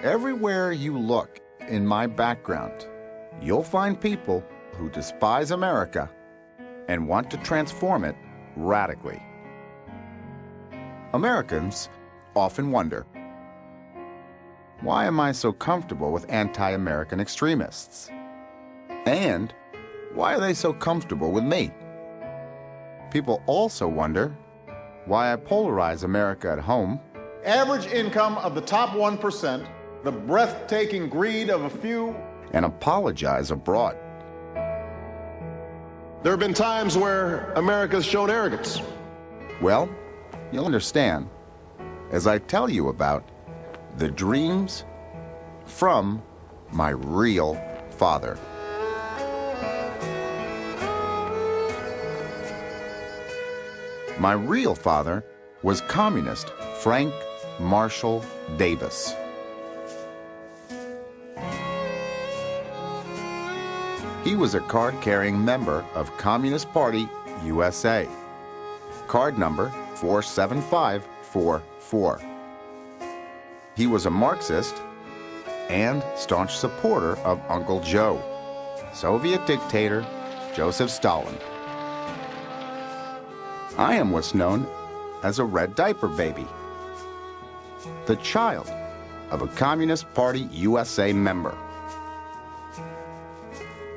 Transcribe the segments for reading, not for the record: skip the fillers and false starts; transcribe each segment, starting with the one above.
Everywhere you look in my background, you'll find people who despise America and want to transform it radically. Americans often wonder, why am I so comfortable with anti-American extremists? And why are they so comfortable with me? People also wonder why I polarize America at home. Average income of the top 1%, the breathtaking greed of a few, And apologize abroad. There have been times where America's shown arrogance. Well, you'll understand as I tell you about the dreams from my real father. My real father was communist Frank Marshall Davis. He was a card-carrying member of Communist Party USA, card number 47544. He was a Marxist and staunch supporter of Uncle Joe, Soviet dictator Joseph Stalin. I am what's known as a red diaper baby, the child of a Communist Party USA member.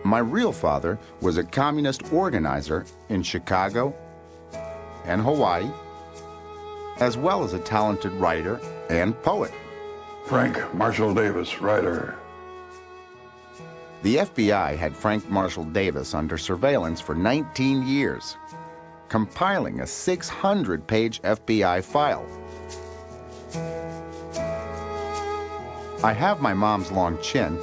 My real father was a communist organizer in Chicago and Hawaii, as well as a talented writer and poet. Frank Marshall Davis, writer. The FBI had Frank Marshall Davis under surveillance for 19 years, compiling a 600-page FBI file. I have my mom's long chin,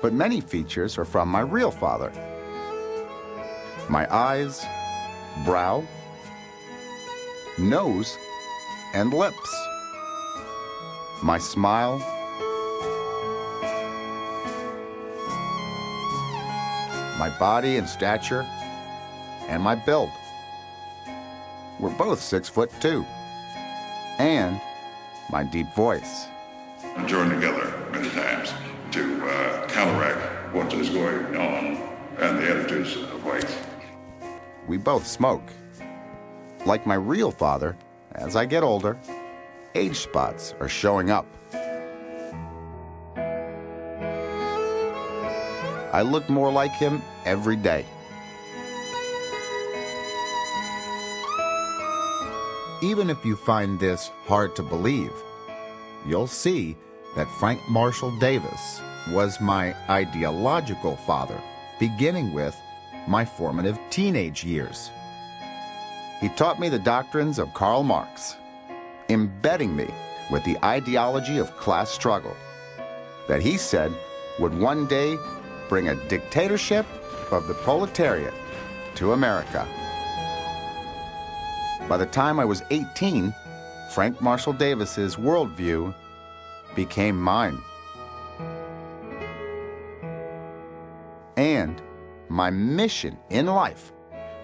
but many features are from my real father. My eyes, brow, nose, and lips. My smile, my body and stature, and my build. We're both 6'2", and my deep voice. Joined together many times to counteract what is going on and the attitudes of whites. We both smoke. Like my real father, as I get older, age spots are showing up. I look more like him every day. Even if you find this hard to believe, you'll see that Frank Marshall Davis was my ideological father, beginning with my formative teenage years. He taught me the doctrines of Karl Marx, embedding me with the ideology of class struggle that he said would one day bring a dictatorship of the proletariat to America. By the time I was 18, Frank Marshall Davis's worldview became mine. And my mission in life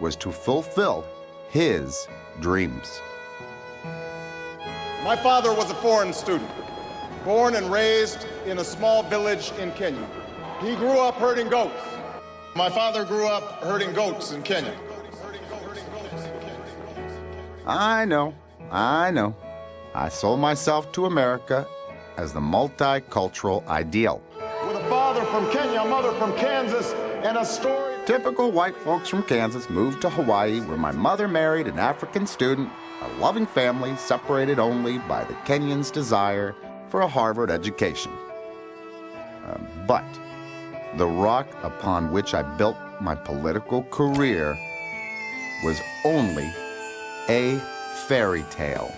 was to fulfill his dreams. My father was a foreign student, born and raised in a small village in Kenya. He grew up herding goats. My father grew up herding goats in Kenya. I know. I sold myself to America as the multicultural ideal. With a father from Kenya, a mother from Kansas, and a story. Typical white folks from Kansas moved to Hawaii, where my mother married an African student, a loving family separated only by the Kenyan's desire for a Harvard education. But the rock upon which I built my political career was only a fairy tale.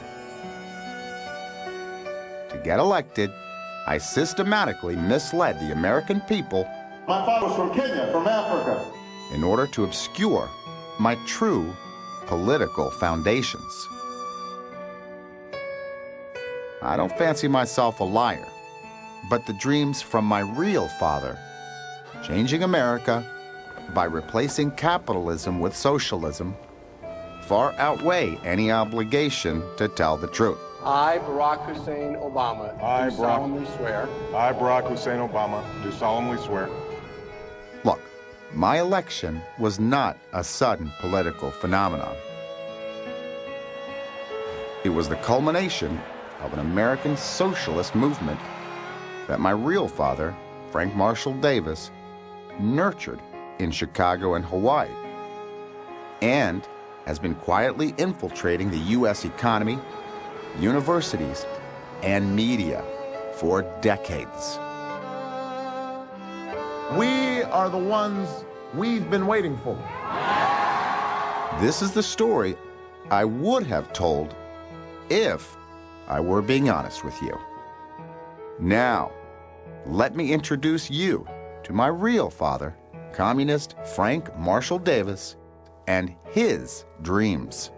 To get elected, I systematically misled the American people. My father was from Kenya, from Africa. In order to obscure my true political foundations. I don't fancy myself a liar, but the dreams from my real father, changing America by replacing capitalism with socialism, far outweigh any obligation to tell the truth. I, Barack Hussein Obama, I, do Barack- solemnly swear I, Barack Hussein Obama, do solemnly swear. Look, my election was not a sudden political phenomenon. It was the culmination of an American socialist movement that my real father, Frank Marshall Davis, nurtured in Chicago and Hawaii, and has been quietly infiltrating the U.S. economy, universities, and media for decades. We are the ones we've been waiting for. This is the story I would have told if I were being honest with you. Now, let me introduce you to my real father, Communist Frank Marshall Davis, and his dreams.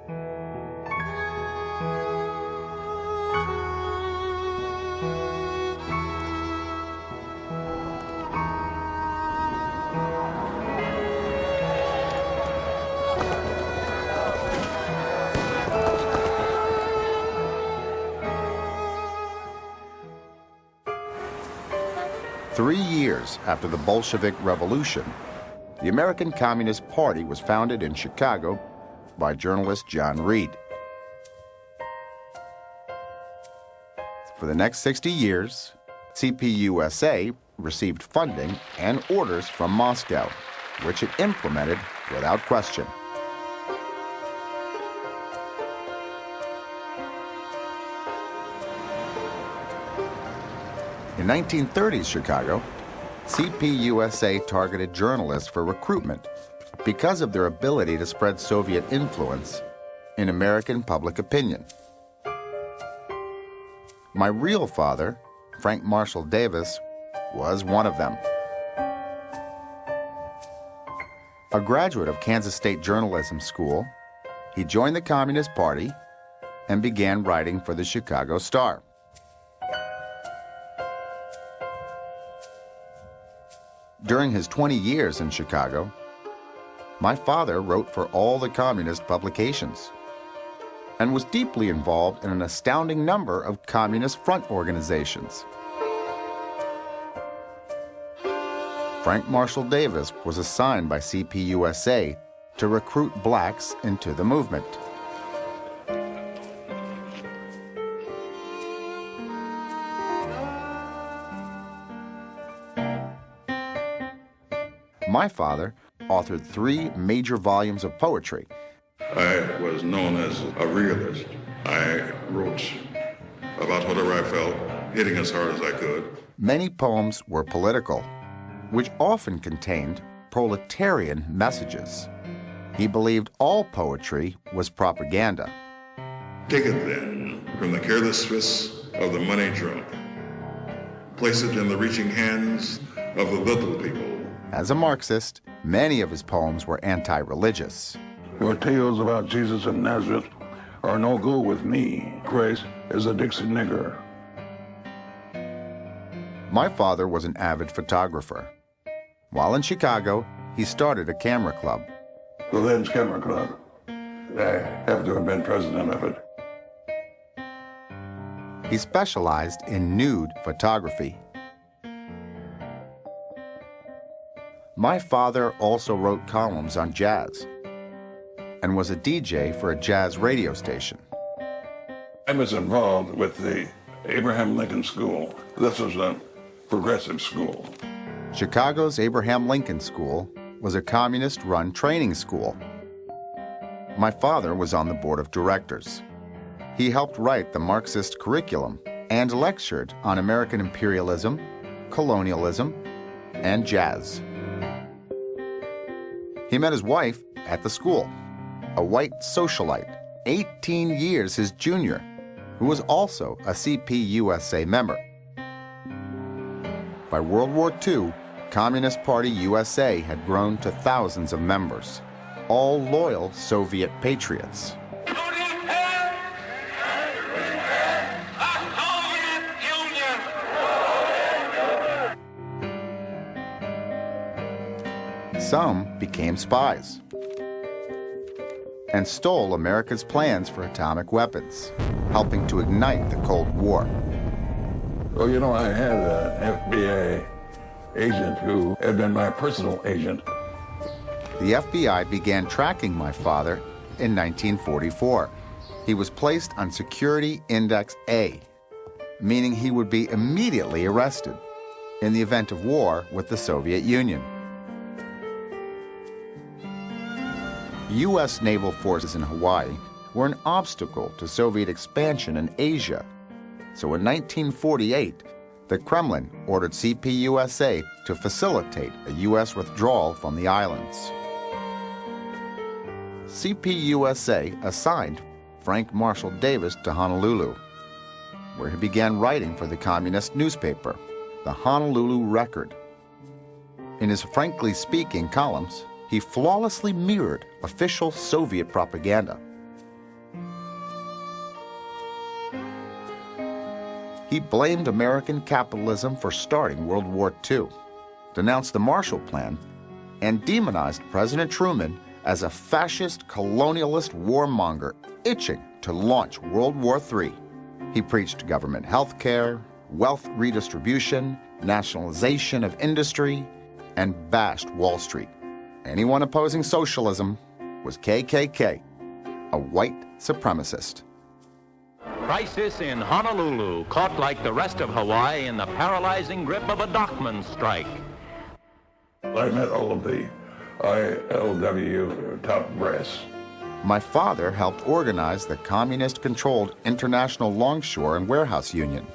Three years after the Bolshevik Revolution, the American Communist Party was founded in Chicago by journalist John Reed. For the next 60 years, CPUSA received funding and orders from Moscow, which it implemented without question. In 1930s Chicago, CPUSA targeted journalists for recruitment because of their ability to spread Soviet influence in American public opinion. My real father, Frank Marshall Davis, was one of them. A graduate of Kansas State Journalism School, he joined the Communist Party and began writing for the Chicago Star. During his 20 years in Chicago, my father wrote for all the communist publications and was deeply involved in an astounding number of communist front organizations. Frank Marshall Davis was assigned by CPUSA to recruit blacks into the movement. My father authored 3 major volumes of poetry. I was known as a realist. I wrote about whatever I felt, hitting as hard as I could. Many poems were political, which often contained proletarian messages. He believed all poetry was propaganda. Take it then from the careless fists of the money drunk. Place it in the reaching hands of the little people. As a Marxist, many of his poems were anti-religious. Your tales about Jesus of Nazareth are no go with me. Christ is a Dixie nigger. My father was an avid photographer. While in Chicago, he started a camera club. The Lens Camera Club. I have to have been president of it. He specialized in nude photography. My father also wrote columns on jazz and was a DJ for a jazz radio station. I was involved with the Abraham Lincoln School. This was a progressive school. Chicago's Abraham Lincoln School was a communist-run training school. My father was on the board of directors. He helped write the Marxist curriculum and lectured on American imperialism, colonialism, and jazz. He met his wife at the school, a white socialite, 18 years his junior, who was also a CPUSA member. By World War II, Communist Party USA had grown to thousands of members, all loyal Soviet patriots. Some became spies and stole America's plans for atomic weapons. helping to ignite the Cold War. Well, you know, I had an FBI agent who had been my personal agent. The FBI began tracking my father in 1944. He was placed on Security Index A, meaning he would be immediately arrested in the event of war with the Soviet Union. U.S. naval forces in Hawaii were an obstacle to Soviet expansion in Asia. So in 1948, the Kremlin ordered CPUSA to facilitate a U.S. withdrawal from the islands. CPUSA assigned Frank Marshall Davis to Honolulu, where he began writing for the communist newspaper, the Honolulu Record. In his frankly speaking columns, he flawlessly mirrored official Soviet propaganda. He blamed American capitalism for starting World War II, denounced the Marshall Plan, and demonized President Truman as a fascist colonialist warmonger itching to launch World War III. He preached government health care, wealth redistribution, nationalization of industry, and bashed Wall Street. Anyone opposing socialism was KKK, a white supremacist. Crisis in Honolulu, caught like the rest of Hawaii in the paralyzing grip of a dockman's strike. I met all of the ILW top brass. My father helped organize the communist-controlled International Longshore and Warehouse Union.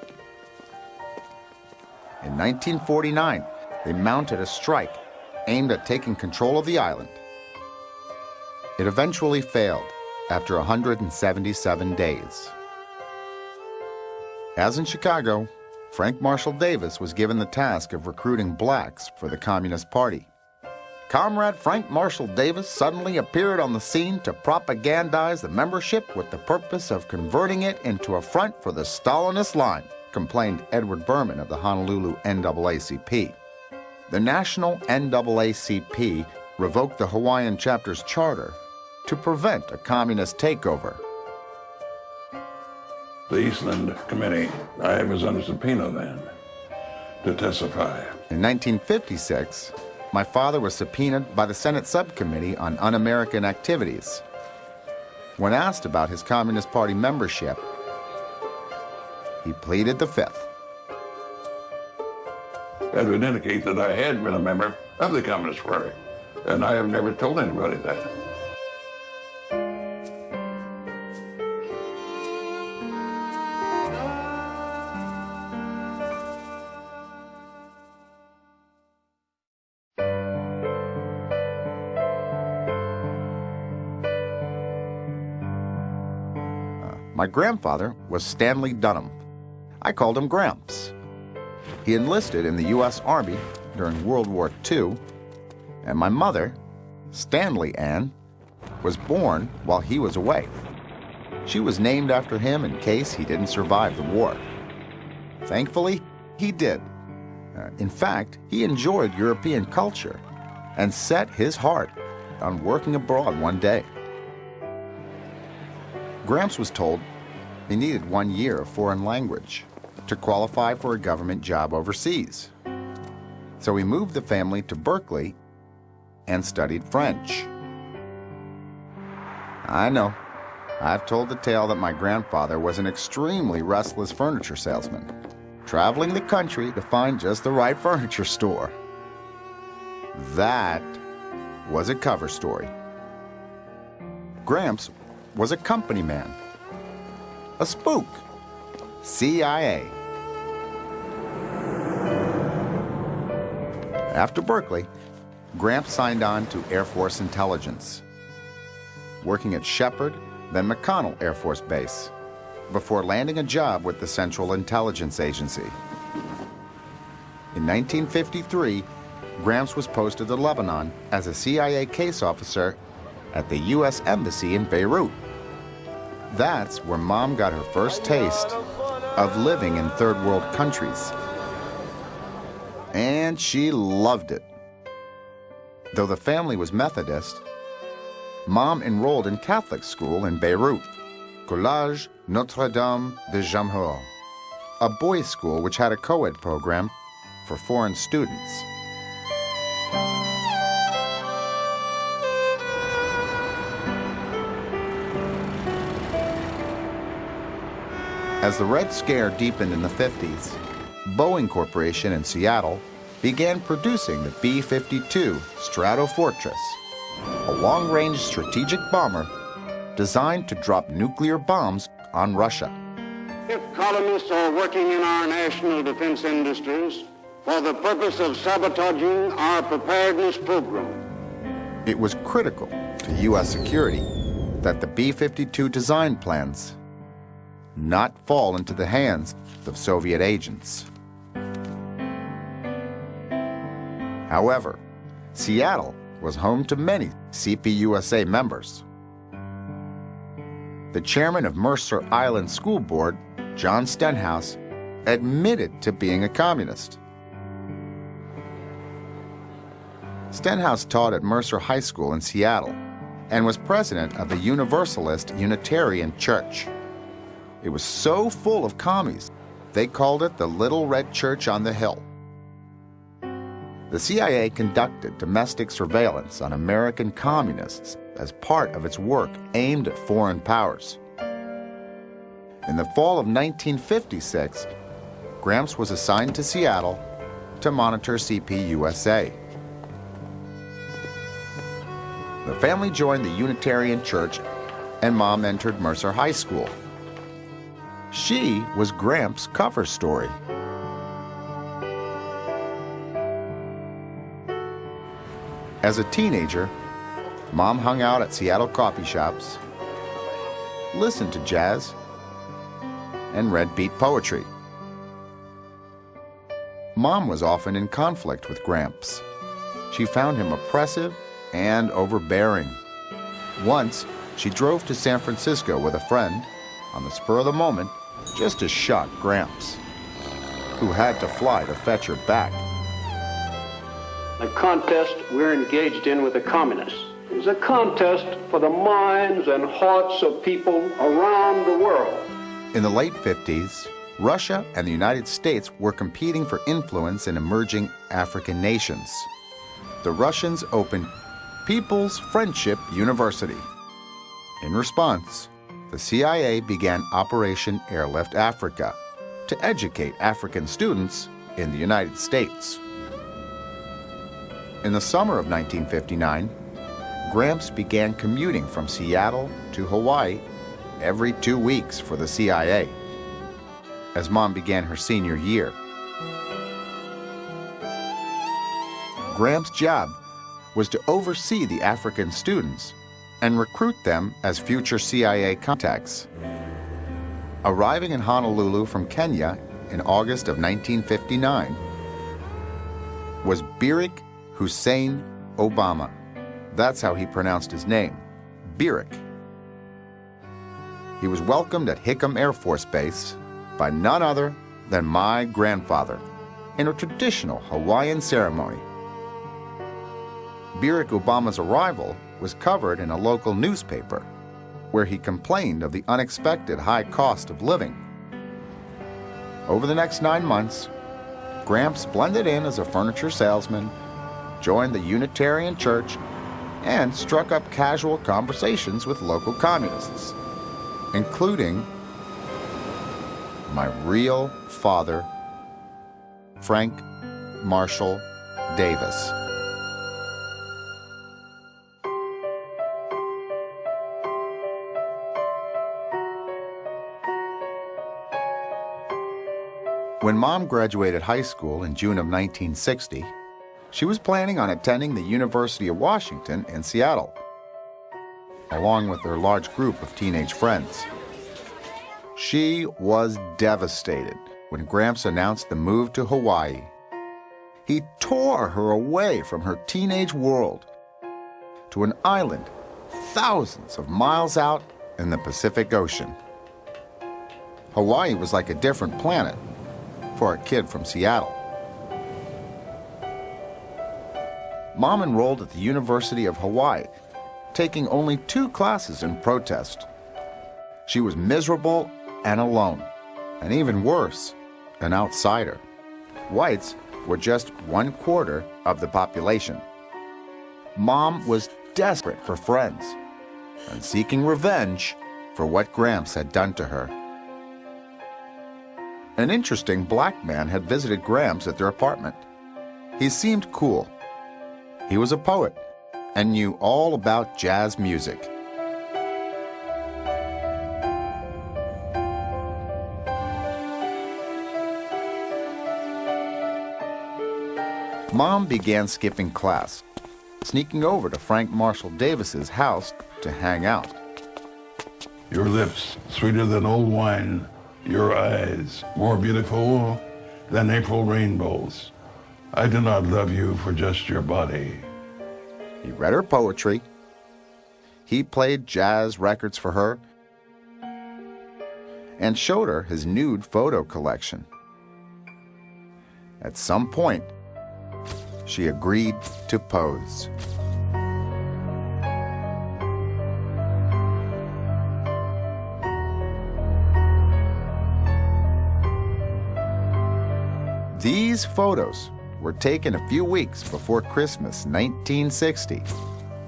In 1949, they mounted a strike aimed at taking control of the island. It eventually failed after 177 days. As in Chicago, Frank Marshall Davis was given the task of recruiting blacks for the Communist Party. Comrade Frank Marshall Davis suddenly appeared on the scene to propagandize the membership with the purpose of converting it into a front for the Stalinist line, complained Edward Berman of the Honolulu NAACP. The National NAACP revoked the Hawaiian chapter's charter to prevent a communist takeover. The Eastland Committee, I was under subpoena then to testify. In 1956, my father was subpoenaed by the Senate Subcommittee on Un-American Activities. When asked about his Communist Party membership, he pleaded the Fifth. That would indicate that I had been a member of the Communist Party, and I have never told anybody that. My grandfather was Stanley Dunham. I called him Gramps. He enlisted in the U.S. Army during World War II, and my mother, Stanley Ann, was born while he was away. She was named after him in case he didn't survive the war. Thankfully, he did. In fact, he enjoyed European culture and set his heart on working abroad one day. Gramps was told he needed 1 year of foreign language to qualify for a government job overseas. So he moved the family to Berkeley and studied French. I know, I've told the tale that my grandfather was an extremely restless furniture salesman, traveling the country to find just the right furniture store. That was a cover story. Gramps was a company man, a spook, CIA. After Berkeley, Gramps signed on to Air Force Intelligence, working at Shepherd, then McConnell Air Force Base, before landing a job with the Central Intelligence Agency. In 1953, Gramps was posted to Lebanon as a CIA case officer at the U.S. Embassy in Beirut. That's where Mom got her first taste of living in third world countries. And she loved it. Though the family was Methodist, Mom enrolled in Catholic school in Beirut. Collège Notre-Dame de Jamhur, a boys' school which had a co-ed program for foreign students. As the Red Scare deepened in the 50s, Boeing Corporation in Seattle began producing the B-52 Stratofortress, a long-range strategic bomber designed to drop nuclear bombs on Russia. If colonists are working in our national defense industries for the purpose of sabotaging our preparedness program, it was critical to U.S. security that the B-52 design plans not fall into the hands of Soviet agents. However, Seattle was home to many CPUSA members. The chairman of Mercer Island School Board, John Stenhouse, admitted to being a communist. Stenhouse taught at Mercer High School in Seattle and was president of the Universalist Unitarian Church. It was so full of commies, they called it the Little Red Church on the Hill. The CIA conducted domestic surveillance on American communists as part of its work aimed at foreign powers. In the fall of 1956, Gramps was assigned to Seattle to monitor CPUSA. The family joined the Unitarian Church and Mom entered Mercer High School. She was Gramps' cover story. As a teenager, Mom hung out at Seattle coffee shops, listened to jazz, and read beat poetry. Mom was often in conflict with Gramps. She found him oppressive and overbearing. Once, she drove to San Francisco with a friend on the spur of the moment just to shock Gramps, who had to fly to fetch her back. The contest we're engaged in with the communists is a contest for the minds and hearts of people around the world. In the late 50s, Russia and the United States were competing for influence in emerging African nations. The Russians opened People's Friendship University. In response, the CIA began Operation Airlift Africa to educate African students in the United States. In the summer of 1959, Gramps began commuting from Seattle to Hawaii every 2 weeks for the CIA as Mom began her senior year. Gramps' job was to oversee the African students and recruit them as future CIA contacts. Arriving in Honolulu from Kenya in August of 1959 was Barack Hussein Obama. That's how he pronounced his name, Barack. He was welcomed at Hickam Air Force Base by none other than my grandfather in a traditional Hawaiian ceremony. Barack Obama's arrival was covered in a local newspaper, where he complained of the unexpected high cost of living. Over the next 9 months, Gramps blended in as a furniture salesman, joined the Unitarian Church, and struck up casual conversations with local communists, including my real father, Frank Marshall Davis. When Mom graduated high school in June of 1960, she was planning on attending the University of Washington in Seattle, along with her large group of teenage friends. She was devastated when Gramps announced the move to Hawaii. He tore her away from her teenage world to an island thousands of miles out in the Pacific Ocean. Hawaii was like a different planet for a kid from Seattle. Mom enrolled at the University of Hawaii, taking only 2 classes in protest. She was miserable and alone, and even worse, an outsider. Whites were just 1/4 of the population. Mom was desperate for friends and seeking revenge for what Gramps had done to her. An interesting black man had visited Gramps at their apartment. He seemed cool. He was a poet and knew all about jazz music. Mom began skipping class, sneaking over to Frank Marshall Davis's house to hang out. Your lips, sweeter than old wine. Your eyes, more beautiful than April rainbows. I do not love you for just your body. He read her poetry. He played jazz records for her and showed her his nude photo collection. At some point, she agreed to pose. These photos were taken a few weeks before Christmas 1960,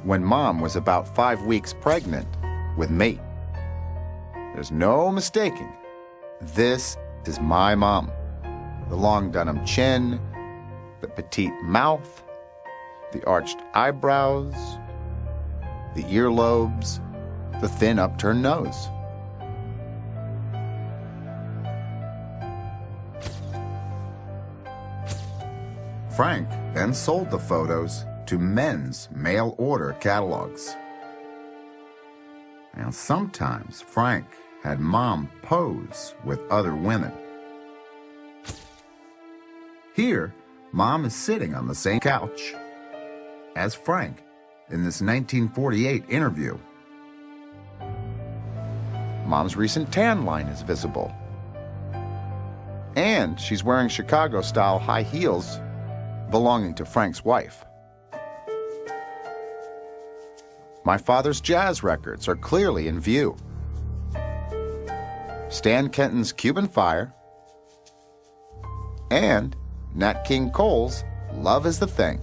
when Mom was about 5 weeks pregnant with me. There's no mistaking, this is my mom. The long denim chin, the petite mouth, the arched eyebrows, the earlobes, the thin upturned nose. Frank then sold the photos to men's mail order catalogs. Now, sometimes Frank had Mom pose with other women. Here, Mom is sitting on the same couch as Frank in this 1948 interview. Mom's recent tan line is visible. And she's wearing Chicago-style high heels belonging to Frank's wife. My father's jazz records are clearly in view. Stan Kenton's Cuban Fire and Nat King Cole's Love is the Thing.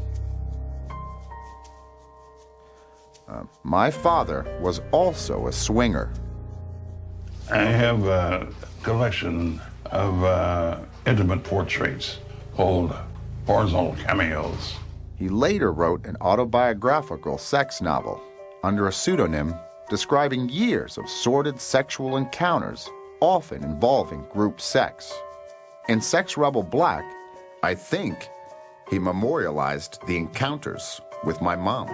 My father was also a swinger. I have a collection of intimate portraits called horizontal cameos. He later wrote an autobiographical sex novel under a pseudonym describing years of sordid sexual encounters, often involving group sex. In Sex Rebel Black, I think he memorialized the encounters with my mom.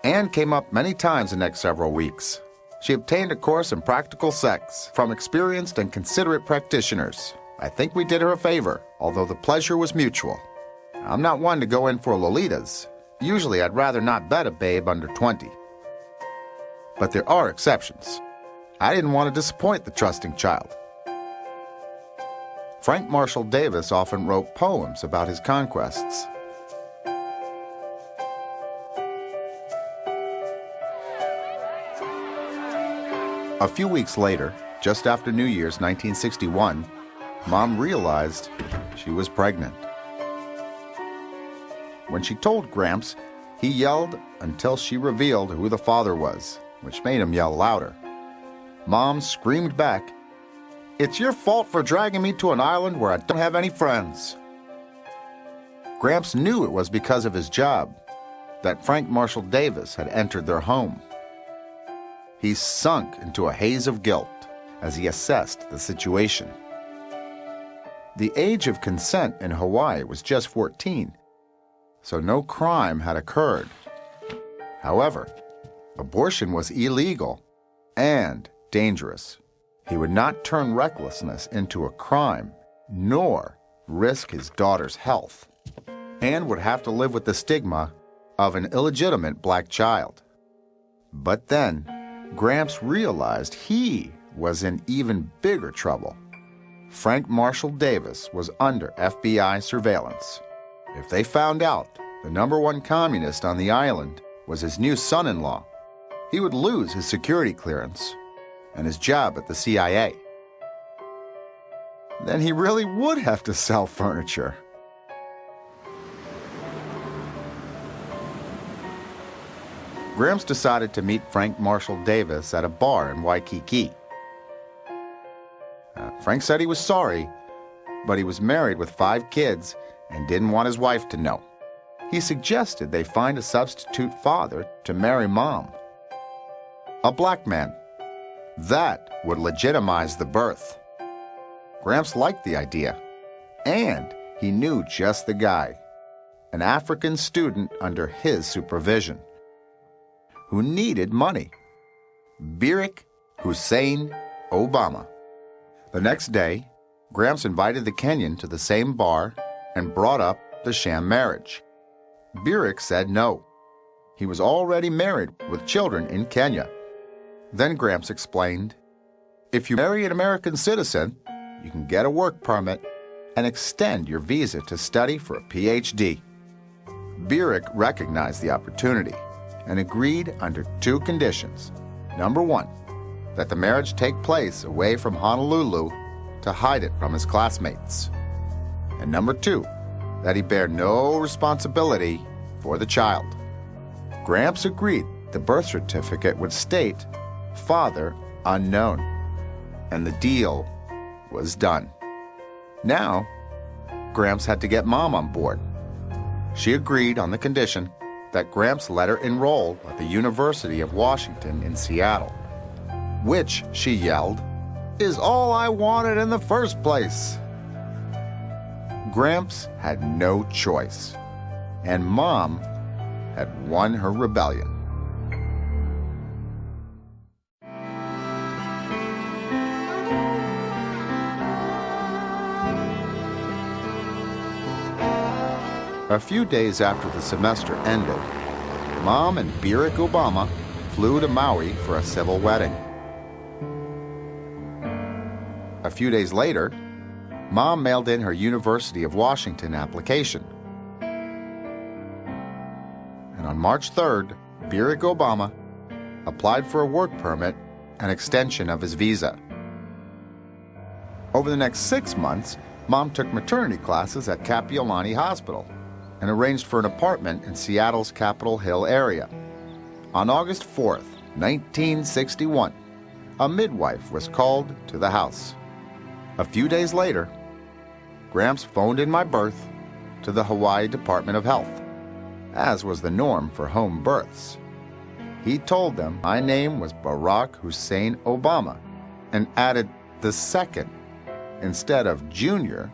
Anne came up many times the next several weeks. She obtained a course in practical sex from experienced and considerate practitioners. I think we did her a favor, although the pleasure was mutual. I'm not one to go in for Lolitas. Usually I'd rather not bet a babe under 20. But there are exceptions. I didn't want to disappoint the trusting child. Frank Marshall Davis often wrote poems about his conquests. A few weeks later, just after New Year's 1961, Mom realized she was pregnant. When she told Gramps, he yelled until she revealed who the father was, which made him yell louder. Mom screamed back, "It's your fault for dragging me to an island where I don't have any friends." Gramps knew it was because of his job that Frank Marshall Davis had entered their home. He sunk into a haze of guilt as he assessed the situation. The age of consent in Hawaii was just 14, so no crime had occurred. However, abortion was illegal and dangerous. He would not turn recklessness into a crime, nor risk his daughter's health, and would have to live with the stigma of an illegitimate black child. But then, Gramps realized he was in even bigger trouble. Frank Marshall Davis was under FBI surveillance. If they found out the #1 communist on the island was his new son-in-law, he would lose his security clearance and his job at the CIA. Then he really would have to sell furniture. Gramps decided to meet Frank Marshall Davis at a bar in Waikiki. Frank said he was sorry, but he was married with 5 kids and didn't want his wife to know. He suggested they find a substitute father to marry Mom. A black man. That would legitimize the birth. Gramps liked the idea, and he knew just the guy, an African student under his supervision, who needed money. Barack Hussein Obama. The next day, Gramps invited the Kenyan to the same bar and brought up the sham marriage. Barack said no. He was already married with children in Kenya. Then Gramps explained, if you marry an American citizen, you can get a work permit and extend your visa to study for a PhD. Barack recognized the opportunity and agreed under 2 conditions. Number 1, that the marriage take place away from Honolulu to hide it from his classmates. And number 2, that he bear no responsibility for the child. Gramps agreed the birth certificate would state father unknown, and the deal was done. Now, Gramps had to get Mom on board. She agreed on the condition that Gramps let her enroll at the University of Washington in Seattle, which, she yelled, is all I wanted in the first place. Gramps had no choice, and Mom had won her rebellion. A few days after the semester ended, Mom and Barack Obama flew to Maui for a civil wedding. A few days later, Mom mailed in her University of Washington application. And on March 3rd, Barack Obama applied for a work permit and extension of his visa. Over the next 6 months, Mom took maternity classes at Kapiolani Hospital and arranged for an apartment in Seattle's Capitol Hill area. On August 4th, 1961, a midwife was called to the house. A few days later, Gramps phoned in my birth to the Hawaii Department of Health, as was the norm for home births. He told them my name was Barack Hussein Obama and added the second instead of Junior,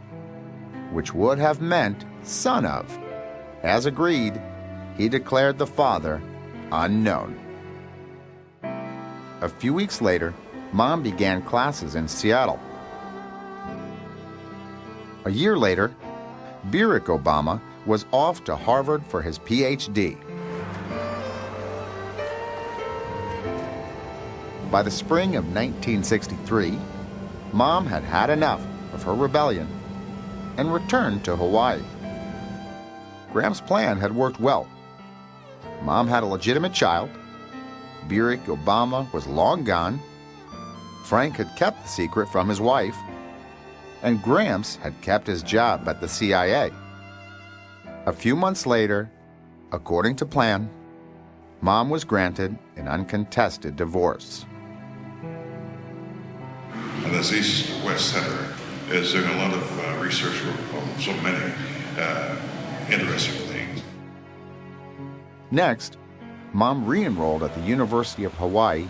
which would have meant son of. As agreed, he declared the father unknown. A few weeks later, Mom began classes in Seattle. A year later, Barack Obama was off to Harvard for his PhD. By the spring of 1963, Mom had had enough of her rebellion and returned to Hawaii. Gramps' plan had worked well. Mom had a legitimate child. Barack Obama was long gone. Frank had kept the secret from his wife. And Gramps had kept his job at the CIA. A few months later, according to plan, Mom was granted an uncontested divorce. And this East-West Center is doing a lot of research on so many interesting things. Next, Mom re-enrolled at the University of Hawaii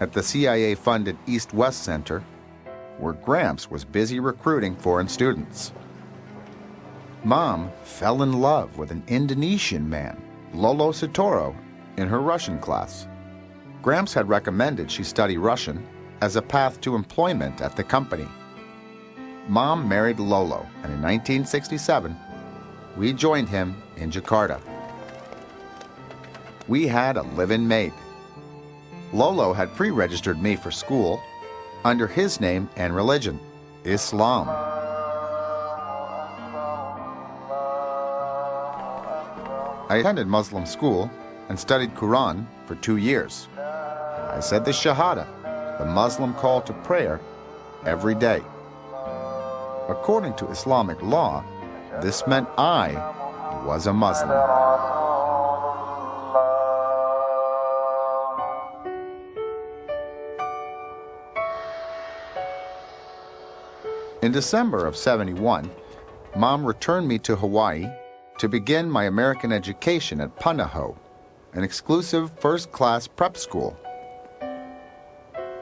at the CIA-funded East-West Center, where Gramps was busy recruiting foreign students. Mom fell in love with an Indonesian man, Lolo Sitoro, in her Russian class. Gramps had recommended she study Russian as a path to employment at the company. Mom married Lolo, and in 1967, we joined him in Jakarta. We had a live-in maid. Lolo had pre-registered me for school under his name and religion, Islam. I attended Muslim school and studied Quran for 2 years. I said the Shahada the Muslim call to prayer every day. According to Islamic law, this meant I was a Muslim. In December of '71, Mom returned me to Hawaii to begin my American education at Punahou, an exclusive first-class prep school.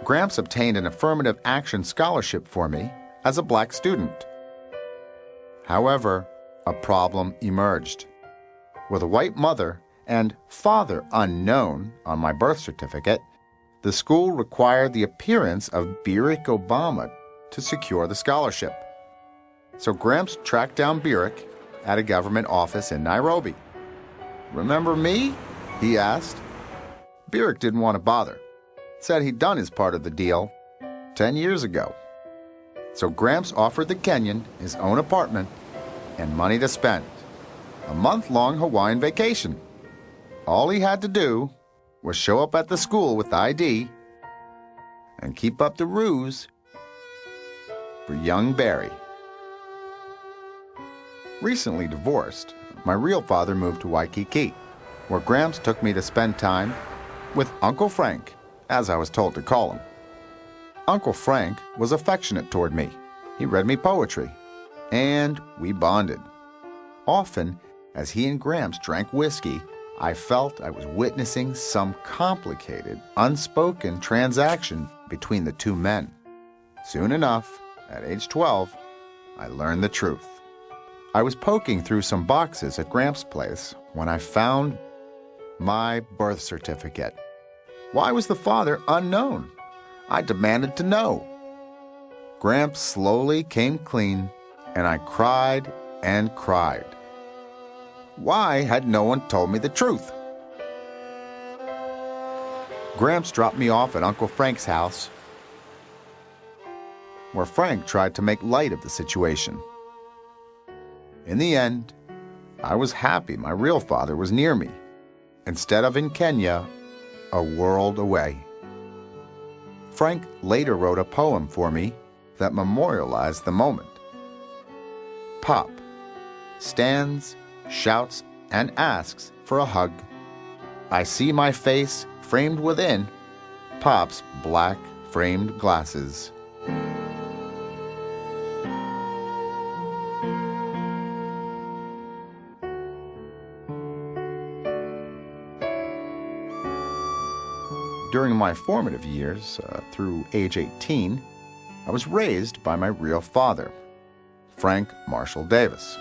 Gramps obtained an affirmative action scholarship for me as a black student. However, a problem emerged. With a white mother and father unknown on my birth certificate, the school required the appearance of Barack Obama to secure the scholarship. So Gramps tracked down Barack at a government office in Nairobi. "Remember me?" he asked. Barack didn't want to bother. Said he'd done his part of the deal 10 years ago. So Gramps offered the Kenyan his own apartment and money to spend. A month-long Hawaiian vacation. All he had to do was show up at the school with the ID and keep up the ruse for young Barry. Recently divorced, my real father moved to Waikiki, where Gramps took me to spend time with Uncle Frank, as I was told to call him. Uncle Frank was affectionate toward me. He read me poetry, and we bonded. Often, as he and Gramps drank whiskey, I felt I was witnessing some complicated, unspoken transaction between the two men. Soon enough, at age 12, I learned the truth. I was poking through some boxes at Gramps' place when I found my birth certificate. Why was the father unknown? I demanded to know. Gramps slowly came clean, and I cried and cried. Why had no one told me the truth? Gramps dropped me off at Uncle Frank's house, where Frank tried to make light of the situation. In the end, I was happy my real father was near me, instead of in Kenya, a world away. Frank later wrote a poem for me that memorialized the moment. Pop stands, shouts, and asks for a hug. I see my face framed within Pop's black framed glasses. During my formative years, through age 18, I was raised by my real father, Frank Marshall Davis.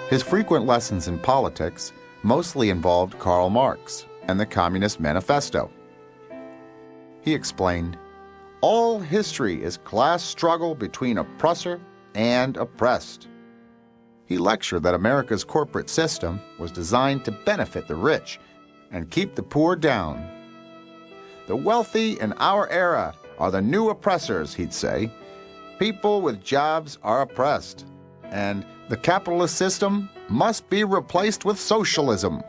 His frequent lessons in politics mostly involved Karl Marx and the Communist Manifesto. He explained, "All history is class struggle between oppressor and oppressed." He lectured that America's corporate system was designed to benefit the rich and keep the poor down. "The wealthy in our era are the new oppressors," he'd say. "People with jobs are oppressed, and the capitalist system must be replaced with socialism."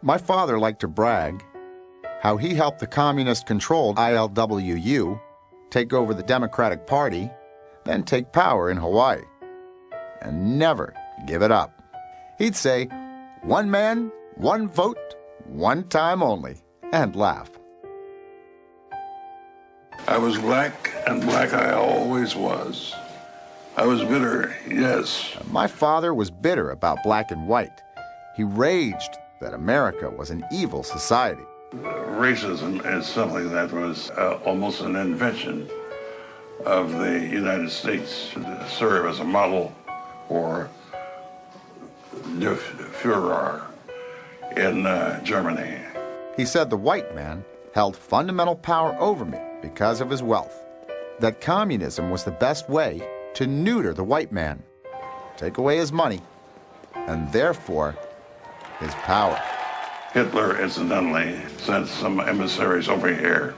My father liked to brag how he helped the communist-controlled ILWU take over the Democratic Party, then take power in Hawaii, and never give it up. He'd say, "One man, one vote, one time only," and laugh. I was black, and black I always was. I was bitter, yes. My father was bitter about black and white. He raged that America was an evil society. Racism is something that was almost an invention of the United States to serve as a model for the Führer in Germany. He said the white man held fundamental power over me because of his wealth, that communism was the best way to neuter the white man, take away his money, and therefore his power. Hitler, incidentally, sent some emissaries over here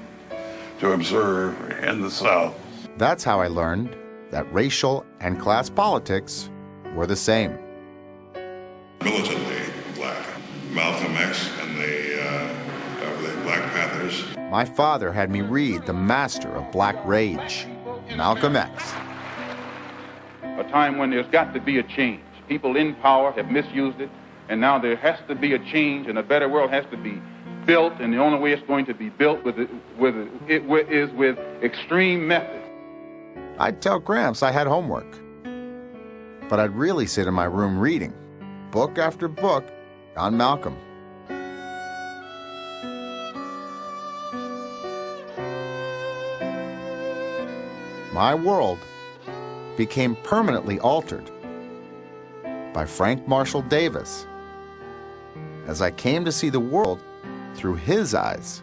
to observe in the South. That's how I learned that racial and class politics were the same. Militantly black. Malcolm X and the my father had me read the master of black rage, Malcolm X. A time when there's got to be a change. People in power have misused it, and now there has to be a change, and a better world has to be built, and the only way it's going to be built is with extreme methods. I'd tell Gramps I had homework, but I'd really sit in my room reading, book after book, on Malcolm. My world became permanently altered by Frank Marshall Davis as I came to see the world through his eyes.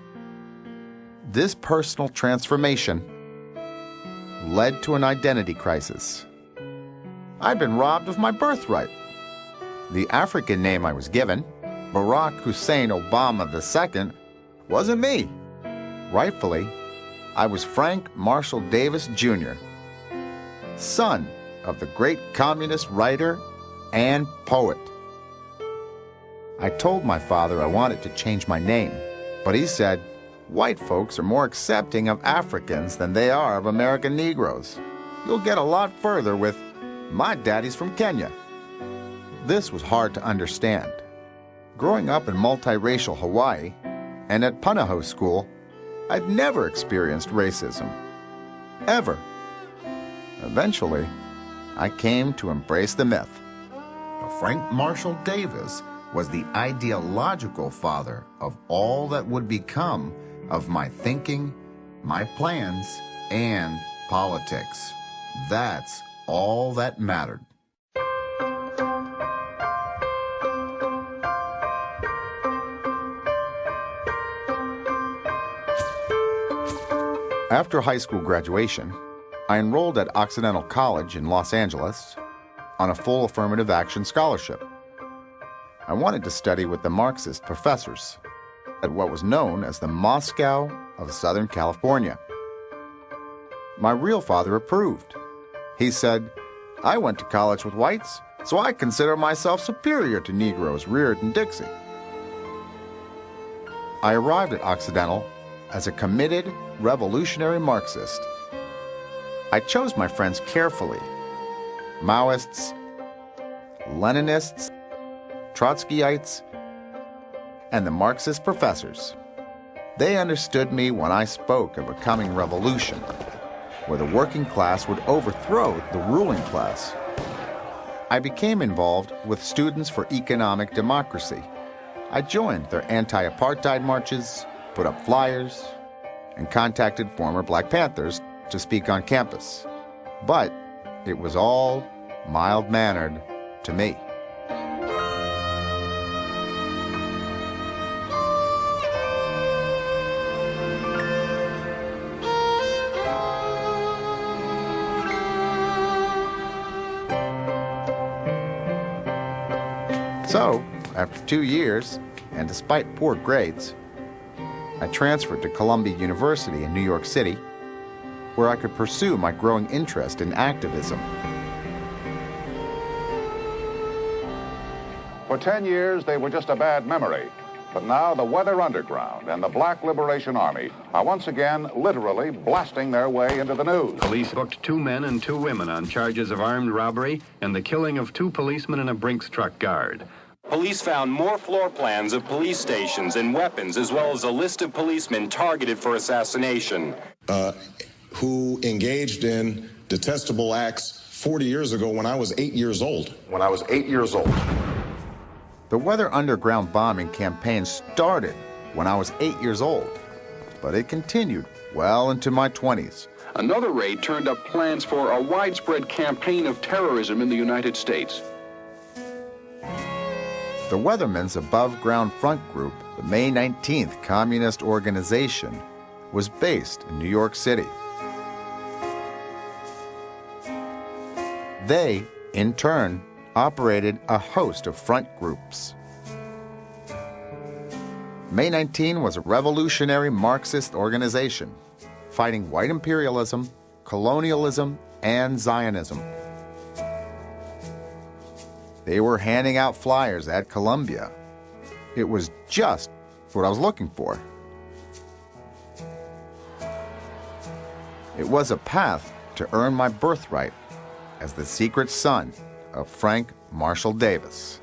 This personal transformation led to an identity crisis. I'd been robbed of my birthright. The African name I was given, Barack Hussein Obama II, wasn't me. Rightfully, I was Frank Marshall Davis Jr., son of the great communist writer and poet. I told my father I wanted to change my name, but he said, white folks are more accepting of Africans than they are of American Negroes. You'll get a lot further with, my daddy's from Kenya. This was hard to understand. Growing up in multiracial Hawaii and at Punahou School, I'd never experienced racism. Ever. Eventually, I came to embrace the myth. Frank Marshall Davis was the ideological father of all that would become of my thinking, my plans, and politics. That's all that mattered. After high school graduation, I enrolled at Occidental College in Los Angeles on a full affirmative action scholarship. I wanted to study with the Marxist professors at what was known as the Moscow of Southern California. My real father approved. He said, I went to college with whites, so I consider myself superior to Negroes reared in Dixie. I arrived at Occidental as a committed revolutionary Marxist. I chose my friends carefully. Maoists, Leninists, Trotskyites, and the Marxist professors. They understood me when I spoke of a coming revolution, where the working class would overthrow the ruling class. I became involved with Students for Economic Democracy. I joined their anti-apartheid marches, put up flyers, and contacted former Black Panthers to speak on campus. But it was all mild-mannered to me. So, after 2 years, and despite poor grades, I transferred to Columbia University in New York City, where I could pursue my growing interest in activism. For 10 years, they were just a bad memory. But now the Weather Underground and the Black Liberation Army are once again literally blasting their way into the news. Police booked 2 men and 2 women on charges of armed robbery and the killing of 2 policemen and a Brinks truck guard. Police found more floor plans of police stations and weapons, as well as a list of policemen targeted for assassination. Who engaged in detestable acts 40 years ago when I was 8 years old. The Weather Underground bombing campaign started when I was 8 years old, but it continued well into my 20s. Another raid turned up plans for a widespread campaign of terrorism in the United States. The Weathermen's Above Ground Front Group, the May 19th communist organization, was based in New York City. They, in turn, operated a host of front groups. May 19 was a revolutionary Marxist organization, fighting white imperialism, colonialism, and Zionism. They were handing out flyers at Columbia. It was just what I was looking for. It was a path to earn my birthright as the secret son of Frank Marshall Davis.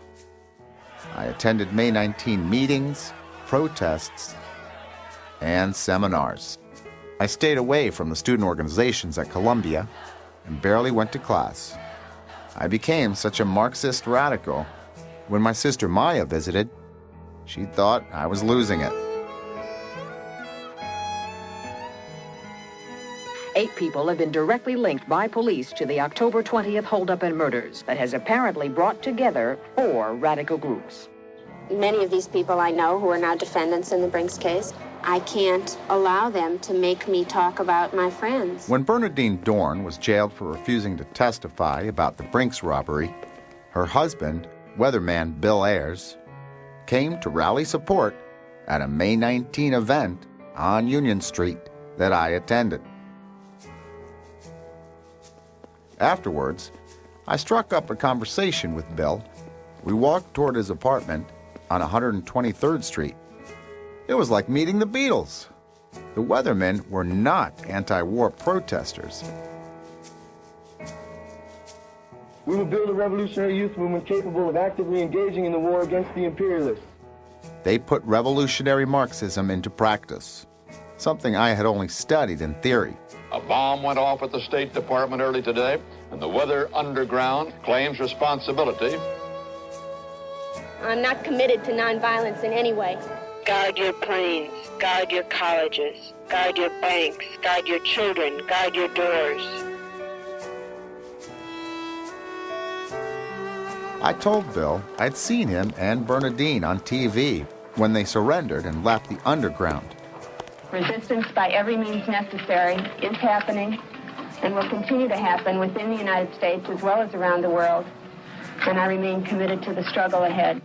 I attended May 19 meetings, protests, and seminars. I stayed away from the student organizations at Columbia and barely went to class. I became such a Marxist radical. When my sister Maya visited, she thought I was losing it. 8 people have been directly linked by police to the October 20th holdup and murders that has apparently brought together 4 radical groups. Many of these people I know who are now defendants in the Brinks case, I can't allow them to make me talk about my friends. When Bernadine Dorn was jailed for refusing to testify about the Brinks robbery, her husband, weatherman Bill Ayers, came to rally support at a May 19 event on Union Street that I attended. Afterwards, I struck up a conversation with Bill. We walked toward his apartment on 123rd Street. It was like meeting the Beatles. The weathermen were not anti-war protesters. We will build a revolutionary youth movement capable of actively engaging in the war against the imperialists. They put revolutionary Marxism into practice, something I had only studied in theory. A bomb went off at the State Department early today, and the Weather Underground claims responsibility. I'm not committed to nonviolence in any way. Guard your planes, guard your colleges, guard your banks, guard your children, guard your doors. I told Bill I'd seen him and Bernadine on TV when they surrendered and left the underground. Resistance by every means necessary is happening and will continue to happen within the United States as well as around the world, and I remain committed to the struggle ahead.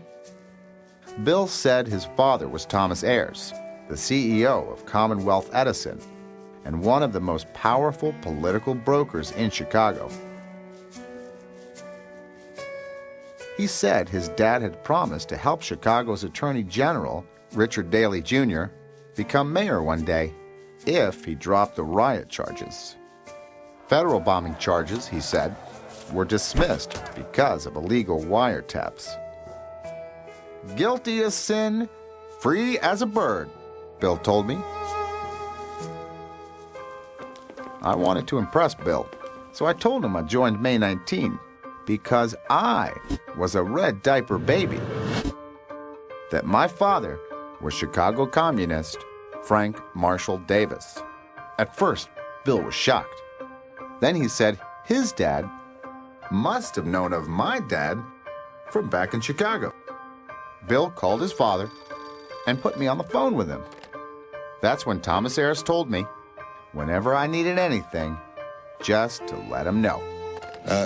Bill said his father was Thomas Ayers, the CEO of Commonwealth Edison and one of the most powerful political brokers in Chicago. He said his dad had promised to help Chicago's Attorney General, Richard Daley Jr., become mayor one day if he dropped the riot charges. Federal bombing charges, he said, were dismissed because of illegal wiretaps. Guilty as sin, free as a bird, Bill told me. I wanted to impress Bill, so I told him I joined May 19 because I was a red diaper baby. That my father was Chicago communist Frank Marshall Davis. At first, Bill was shocked. Then he said his dad must have known of my dad from back in Chicago. Bill called his father and put me on the phone with him. That's when Thomas Ayers told me, whenever I needed anything, just to let him know.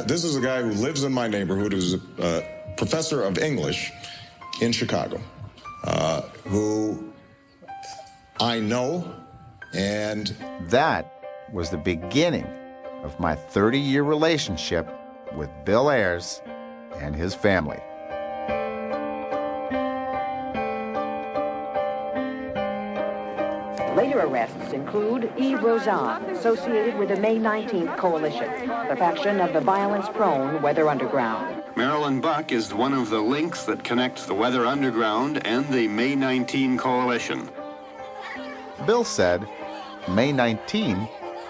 This is a guy who lives in my neighborhood, who's a professor of English in Chicago, who I know, and that was the beginning of my 30-year relationship with Bill Ayers and his family. Later arrests include Yves Rozan, associated with the May 19th Coalition, the faction of the violence-prone Weather Underground. Marilyn Buck is one of the links that connects the Weather Underground and the May 19 Coalition. Bill said May 19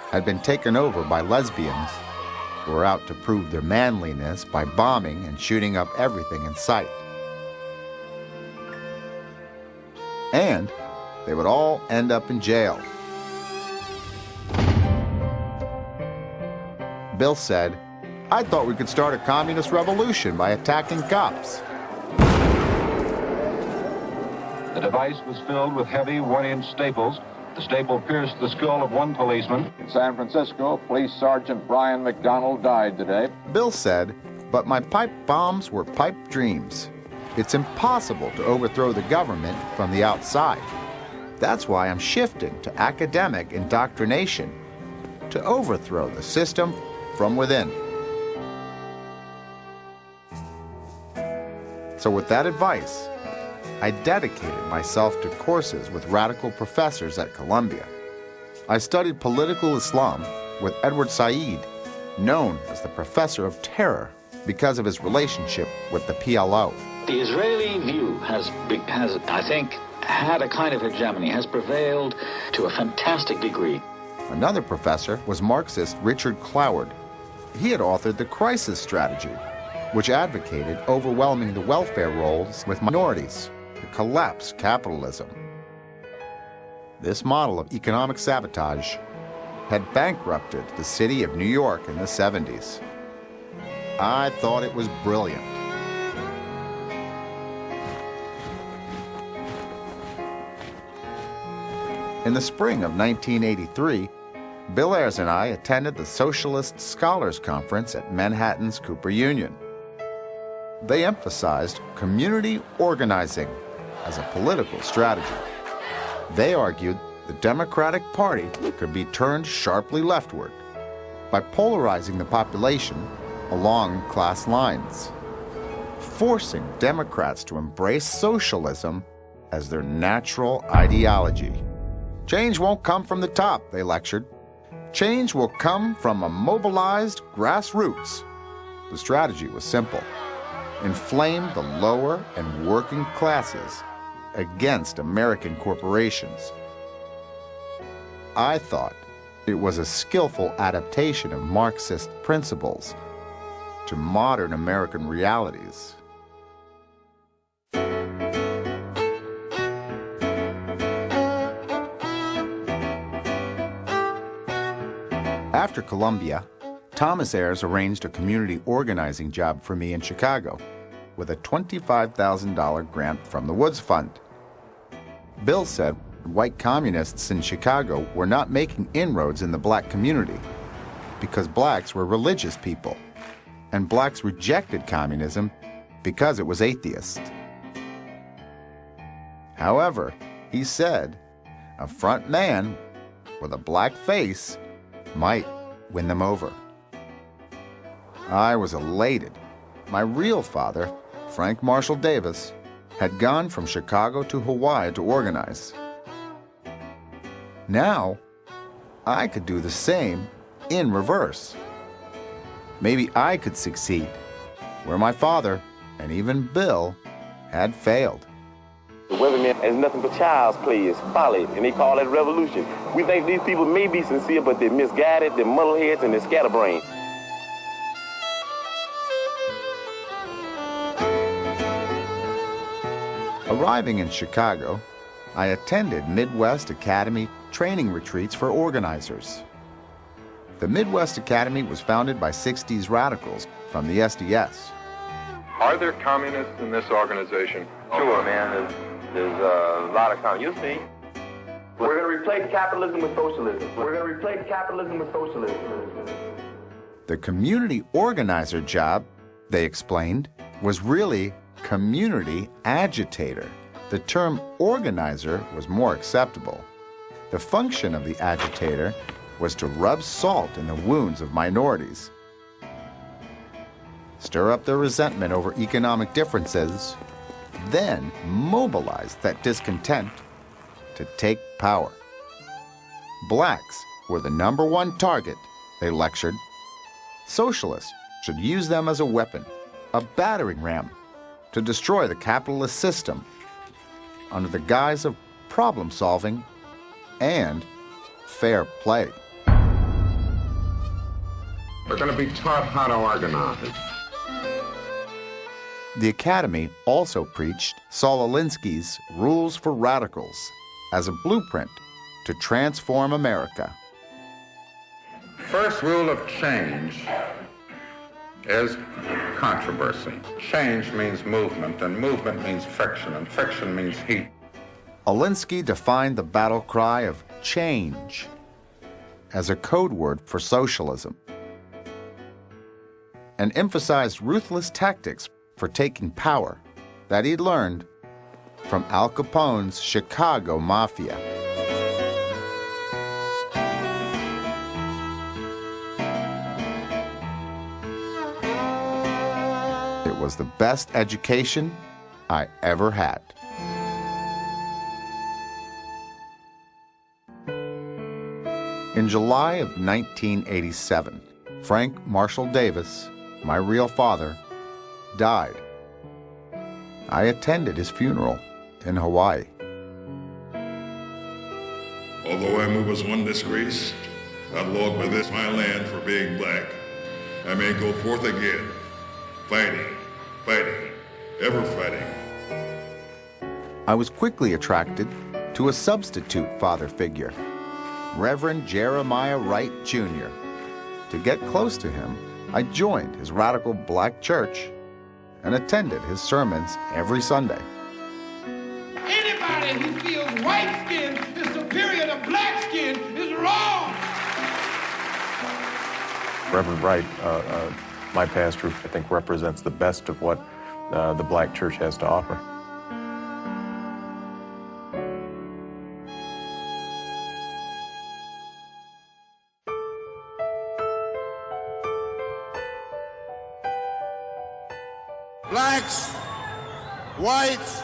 had been taken over by lesbians who were out to prove their manliness by bombing and shooting up everything in sight. And they would all end up in jail. Bill said, I thought we could start a communist revolution by attacking cops. The device was filled with heavy 1-inch staples. The staple pierced the skull of one policeman. In San Francisco, Police Sergeant Brian McDonald died today. Bill said, but my pipe bombs were pipe dreams. It's impossible to overthrow the government from the outside. That's why I'm shifting to academic indoctrination, to overthrow the system from within. So with that advice, I dedicated myself to courses with radical professors at Columbia. I studied political Islam with Edward Said, known as the Professor of Terror because of his relationship with the PLO. The Israeli view has, I think, had a kind of hegemony, has prevailed to a fantastic degree. Another professor was Marxist Richard Cloward. He had authored the Crisis Strategy, which advocated overwhelming the welfare rolls with minorities to collapse capitalism. This model of economic sabotage had bankrupted the city of New York in the 70s. I thought it was brilliant. In the spring of 1983, Bill Ayers and I attended the Socialist Scholars Conference at Manhattan's Cooper Union. They emphasized community organizing as a political strategy. They argued the Democratic Party could be turned sharply leftward by polarizing the population along class lines, forcing Democrats to embrace socialism as their natural ideology. Change won't come from the top, they lectured. Change will come from a mobilized grassroots. The strategy was simple. Inflame the lower and working classes against American corporations. I thought it was a skillful adaptation of Marxist principles to modern American realities. After Columbia, Thomas Ayers arranged a community organizing job for me in Chicago with a $25,000 grant from the Woods Fund. Bill said white communists in Chicago were not making inroads in the black community because blacks were religious people, and blacks rejected communism because it was atheist. However, he said, a front man with a black face might win them over. I was elated. My real father, Frank Marshall Davis, had gone from Chicago to Hawaii to organize. Now, I could do the same in reverse. Maybe I could succeed where my father, and even Bill, had failed. The weatherman is nothing but child's play, it's folly, and they call it revolution. We think these people may be sincere, but they're misguided, they're muddleheads, and they're scatterbrained. Arriving in Chicago, I attended Midwest Academy training retreats for organizers. The Midwest Academy was founded by 60s radicals from the SDS. Are there communists in this organization? Sure, man. There's a lot of communists. You'll see. We're going to replace capitalism with socialism. We're going to replace capitalism with socialism. The community organizer job, they explained, was really community agitator. The term organizer was more acceptable. The function of the agitator was to rub salt in the wounds of minorities, stir up their resentment over economic differences, then mobilize that discontent to take power. Blacks were the #1 target, they lectured. Socialists should use them as a weapon, a battering ram, to destroy the capitalist system under the guise of problem solving and fair play. We're going to be taught how to organize. The Academy also preached Saul Alinsky's Rules for Radicals as a blueprint to transform America. First rule of change is controversy. Change means movement, and movement means friction, and friction means heat. Alinsky defined the battle cry of change as a code word for socialism and emphasized ruthless tactics for taking power that he'd learned from Al Capone's Chicago Mafia. It was the best education I ever had. In In July of 1987, Frank Marshall Davis, my real father, died. I attended his funeral in Hawaii. Although I move as one disgrace, outlawed by this my land for being black, I may go forth again, fighting, ever fighting. I was quickly attracted to a substitute father figure, Reverend Jeremiah Wright, Jr. To get close to him, I joined his radical black church and attended his sermons every Sunday. Anybody who feels white skin is superior to black skin is wrong. Reverend Wright, my pastor, I think represents the best of what the black church has to offer. Blacks, whites,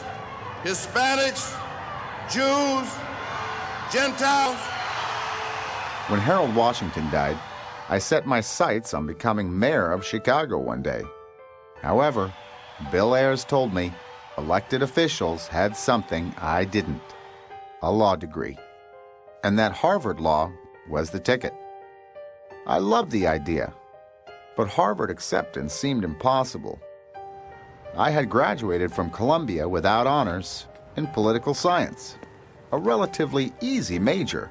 Hispanics, Jews, Gentiles. When Harold Washington died, I set my sights on becoming mayor of Chicago one day. However, Bill Ayers told me elected officials had something I didn't, a law degree, and that Harvard Law was the ticket. I loved the idea, but Harvard acceptance seemed impossible. I had graduated from Columbia without honors in political science, a relatively easy major.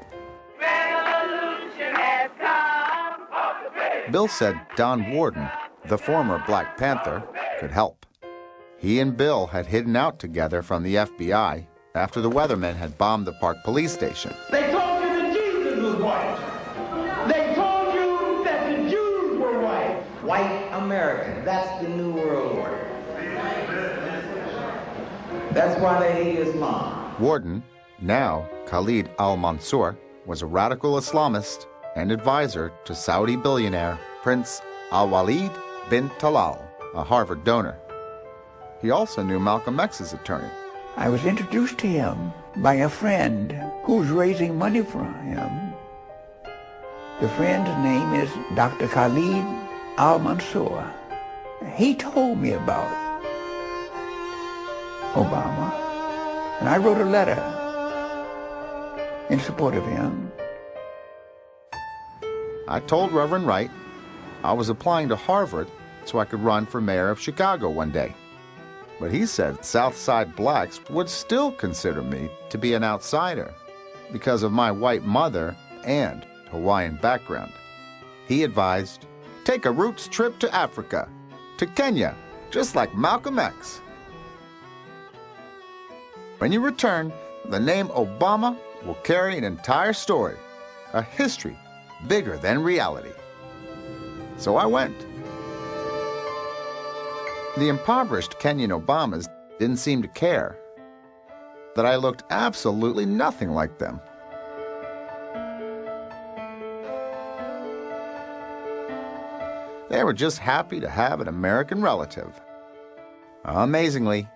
Bill said Don Warden, the former Black Panther, could help. He and Bill had hidden out together from the FBI after the Weathermen had bombed the Park Police Station. They told you that Jesus was white. They told you that the Jews were white. White American, that's the New World Order. That's why they hate Islam. Warden, now Khalid al-Mansour, was a radical Islamist and advisor to Saudi billionaire Prince Al-Walid bin Talal, a Harvard donor. He also knew Malcolm X's attorney. I was introduced to him by a friend who was raising money for him. The friend's name is Dr. Khalid al-Mansour. He told me about Obama, and I wrote a letter in support of him. I told Reverend Wright I was applying to Harvard so I could run for mayor of Chicago one day. But he said South Side blacks would still consider me to be an outsider because of my white mother and Hawaiian background. He advised, take a roots trip to Africa, to Kenya, just like Malcolm X. When you return, the name Obama will carry an entire story, a history bigger than reality. So I went. The impoverished Kenyan Obamas didn't seem to care that I looked absolutely nothing like them. They were just happy to have an American relative. Amazingly,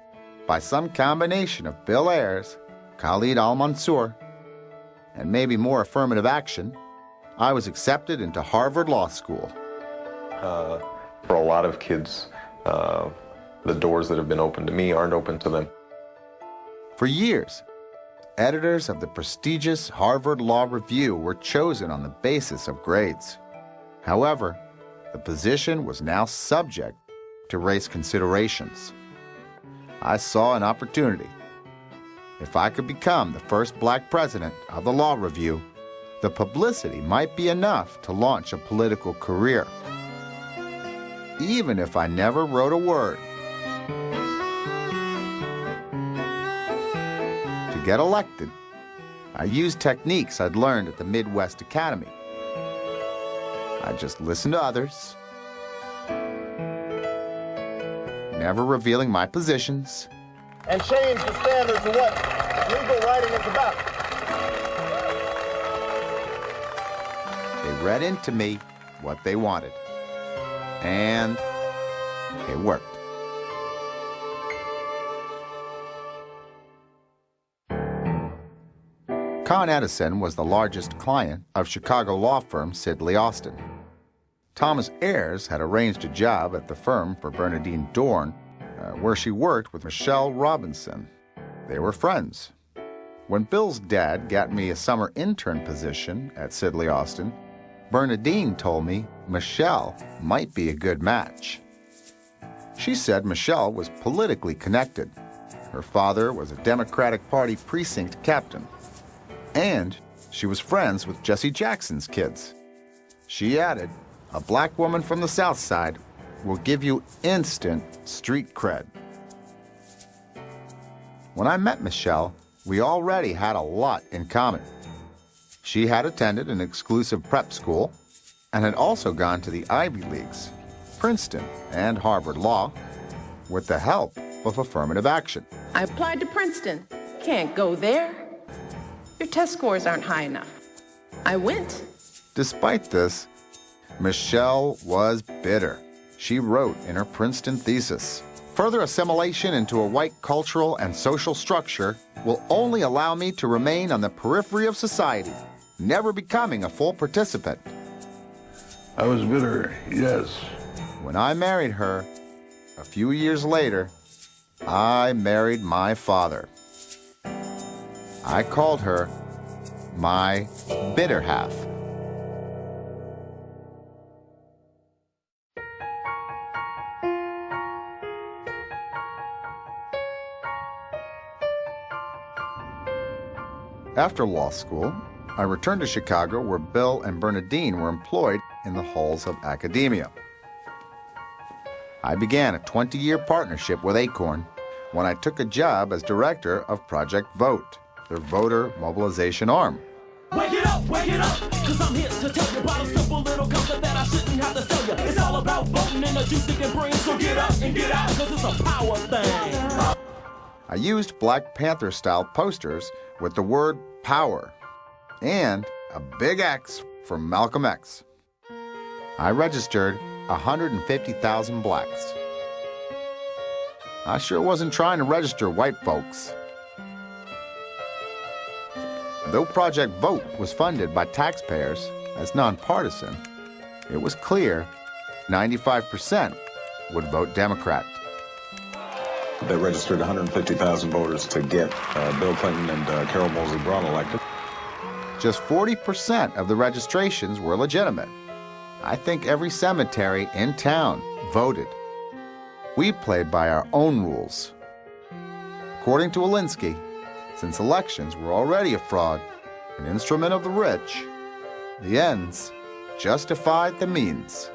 by some combination of Bill Ayers, Khalid al-Mansour, and maybe more affirmative action, I was accepted into Harvard Law School. For a lot of kids, the doors that have been open to me aren't open to them. For years, editors of the prestigious Harvard Law Review were chosen on the basis of grades. However, the position was now subject to race considerations. I saw an opportunity. If I could become the first black president of the Law Review, the publicity might be enough to launch a political career. Even if I never wrote a word. To get elected, I used techniques I'd learned at the Midwest Academy. I just listened to others, never revealing my positions, And change the standards of what legal writing is about. They read into me what they wanted. And it worked. Con Edison was the largest client of Chicago law firm Sidley Austin. Thomas Ayers had arranged a job at the firm for Bernadine Dorn, where she worked with Michelle Robinson. They were friends. When Bill's dad got me a summer intern position at Sidley Austin, Bernadine told me Michelle might be a good match. She said Michelle was politically connected. Her father was a Democratic Party precinct captain. And she was friends with Jesse Jackson's kids. She added, "A black woman from the South Side will give you instant street cred." When I met Michelle, we already had a lot in common. She had attended an exclusive prep school and had also gone to the Ivy Leagues, Princeton and Harvard Law, with the help of affirmative action. I applied to Princeton. Can't go there. Your test scores aren't high enough. I went. Despite this, Michelle was bitter. She wrote in her Princeton thesis, "Further assimilation into a white cultural and social structure will only allow me to remain on the periphery of society, never becoming a full participant." I was bitter, yes. When I married her, a few years later, I married my father. I called her my bitter half. After law school, I returned to Chicago where Bill and Bernadine were employed in the halls of academia. I began a 20-year partnership with Acorn when I took a job as director of Project Vote, their voter mobilization arm. Wake it up, cause I'm here to tell you about a simple little concept that I shouldn't have to tell you. It's all about voting and the juice it can bring, so get up and get out, cause it's a power thing. I used Black Panther-style posters with the word power and a big X for Malcolm X. I registered 150,000 blacks. I sure wasn't trying to register white folks. Though Project Vote was funded by taxpayers as nonpartisan, it was clear 95% would vote Democrat. They registered 150,000 voters to get Bill Clinton and Carol Moseley Braun elected. Just 40% of the registrations were legitimate. I think every cemetery in town voted. We played by our own rules. According to Alinsky, since elections were already a fraud, an instrument of the rich, the ends justified the means.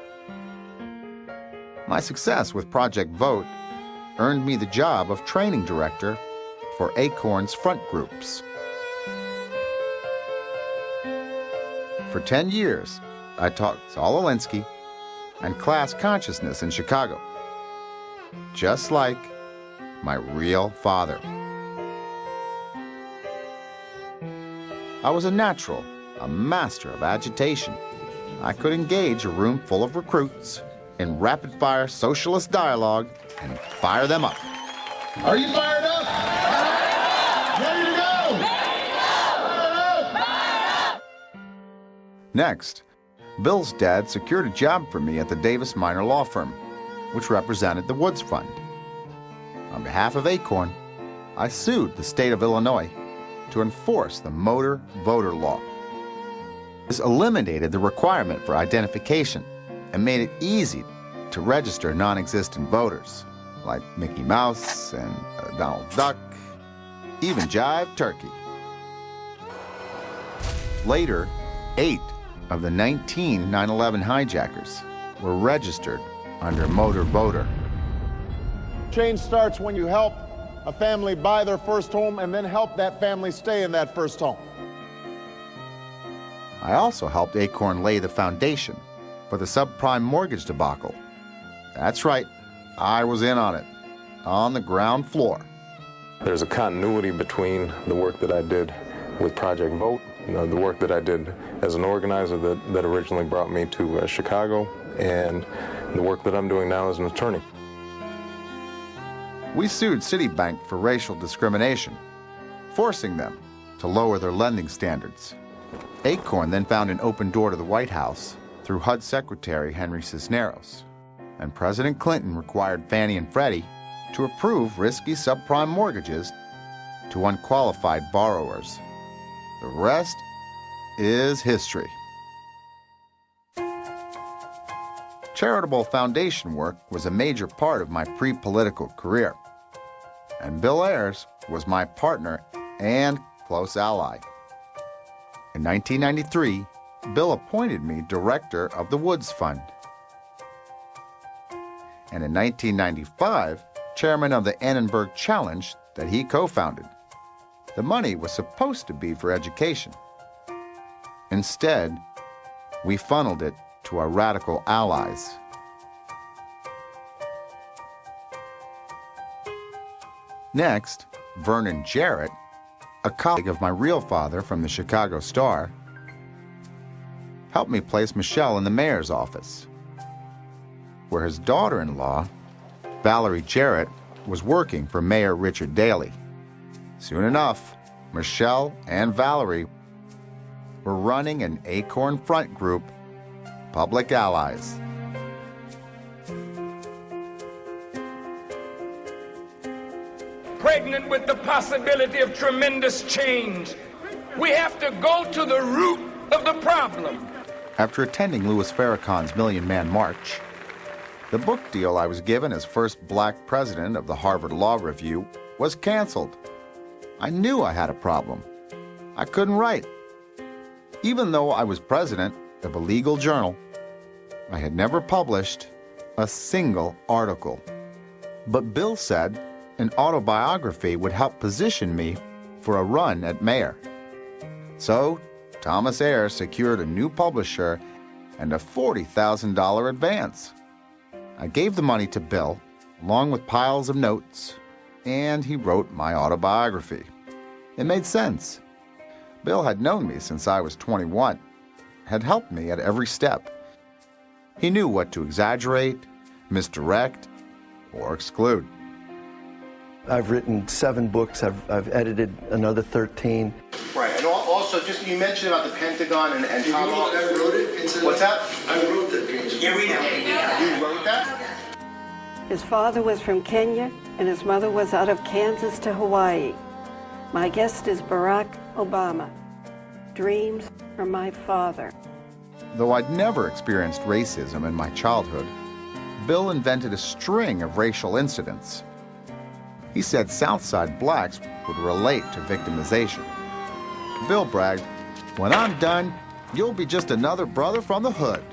My success with Project Vote earned me the job of training director for Acorn's front groups. For 10 years, I taught Saul Alinsky and class consciousness in Chicago, just like my real father. I was a natural, a master of agitation. I could engage a room full of recruits in rapid-fire socialist dialogue and fire them up. Are you fired up? Ready to go? Next, Bill's dad secured a job for me at the Davis Minor Law Firm, which represented the Woods Fund. On behalf of Acorn, I sued the state of Illinois to enforce the motor voter law. This eliminated the requirement for identification and made it easy to register non-existent voters, like Mickey Mouse and Donald Duck, even Jive Turkey. Later, 8 of the 19 9/11 hijackers were registered under motor voter. Change starts when you help a family buy their first home and then help that family stay in that first home. I also helped Acorn lay the foundation for the subprime mortgage debacle. That's right, I was in on it, on the ground floor. There's a continuity between the work that I did with Project Vote, the work that I did as an organizer that originally brought me to Chicago, and the work that I'm doing now as an attorney. We sued Citibank for racial discrimination, forcing them to lower their lending standards. Acorn then found an open door to the White House through HUD Secretary Henry Cisneros, and President Clinton required Fannie and Freddie to approve risky subprime mortgages to unqualified borrowers. The rest is history. Charitable foundation work was a major part of my pre-political career, and Bill Ayers was my partner and close ally. In 1993, Bill appointed me director of the Woods Fund, and in 1995, chairman of the Annenberg Challenge that he co-founded. The money was supposed to be for education. Instead, we funneled it to our radical allies. Next, Vernon Jarrett, a colleague of my real father from the Chicago Star, helped me place Michelle in the mayor's office, where his daughter-in-law, Valerie Jarrett, was working for Mayor Richard Daley. Soon enough, Michelle and Valerie were running an Acorn Front group, Public Allies. Pregnant with the possibility of tremendous change, we have to go to the root of the problem. After attending Louis Farrakhan's Million Man March, the book deal I was given as first black president of the Harvard Law Review was canceled. I knew I had a problem. I couldn't write. Even though I was president of a legal journal, I had never published a single article. But Bill said an autobiography would help position me for a run at mayor. So Thomas Ayers secured a new publisher and a $40,000 advance. I gave the money to Bill, along with piles of notes, and he wrote my autobiography. It made sense. Bill had known me since I was 21, had helped me at every step. He knew what to exaggerate, misdirect, or exclude. I've written 7 books. I've edited another 13. Right, and also, just you mentioned about the Pentagon and Tom. I wrote it. What's that? I wrote that page. Yeah, we know. You wrote that? His father was from Kenya, and his mother was out of Kansas to Hawaii. My guest is Barack Obama. Dreams from my father. Though I'd never experienced racism in my childhood, Bill invented a string of racial incidents. He said Southside blacks would relate to victimization. Bill bragged, "When I'm done, you'll be just another brother from the hood."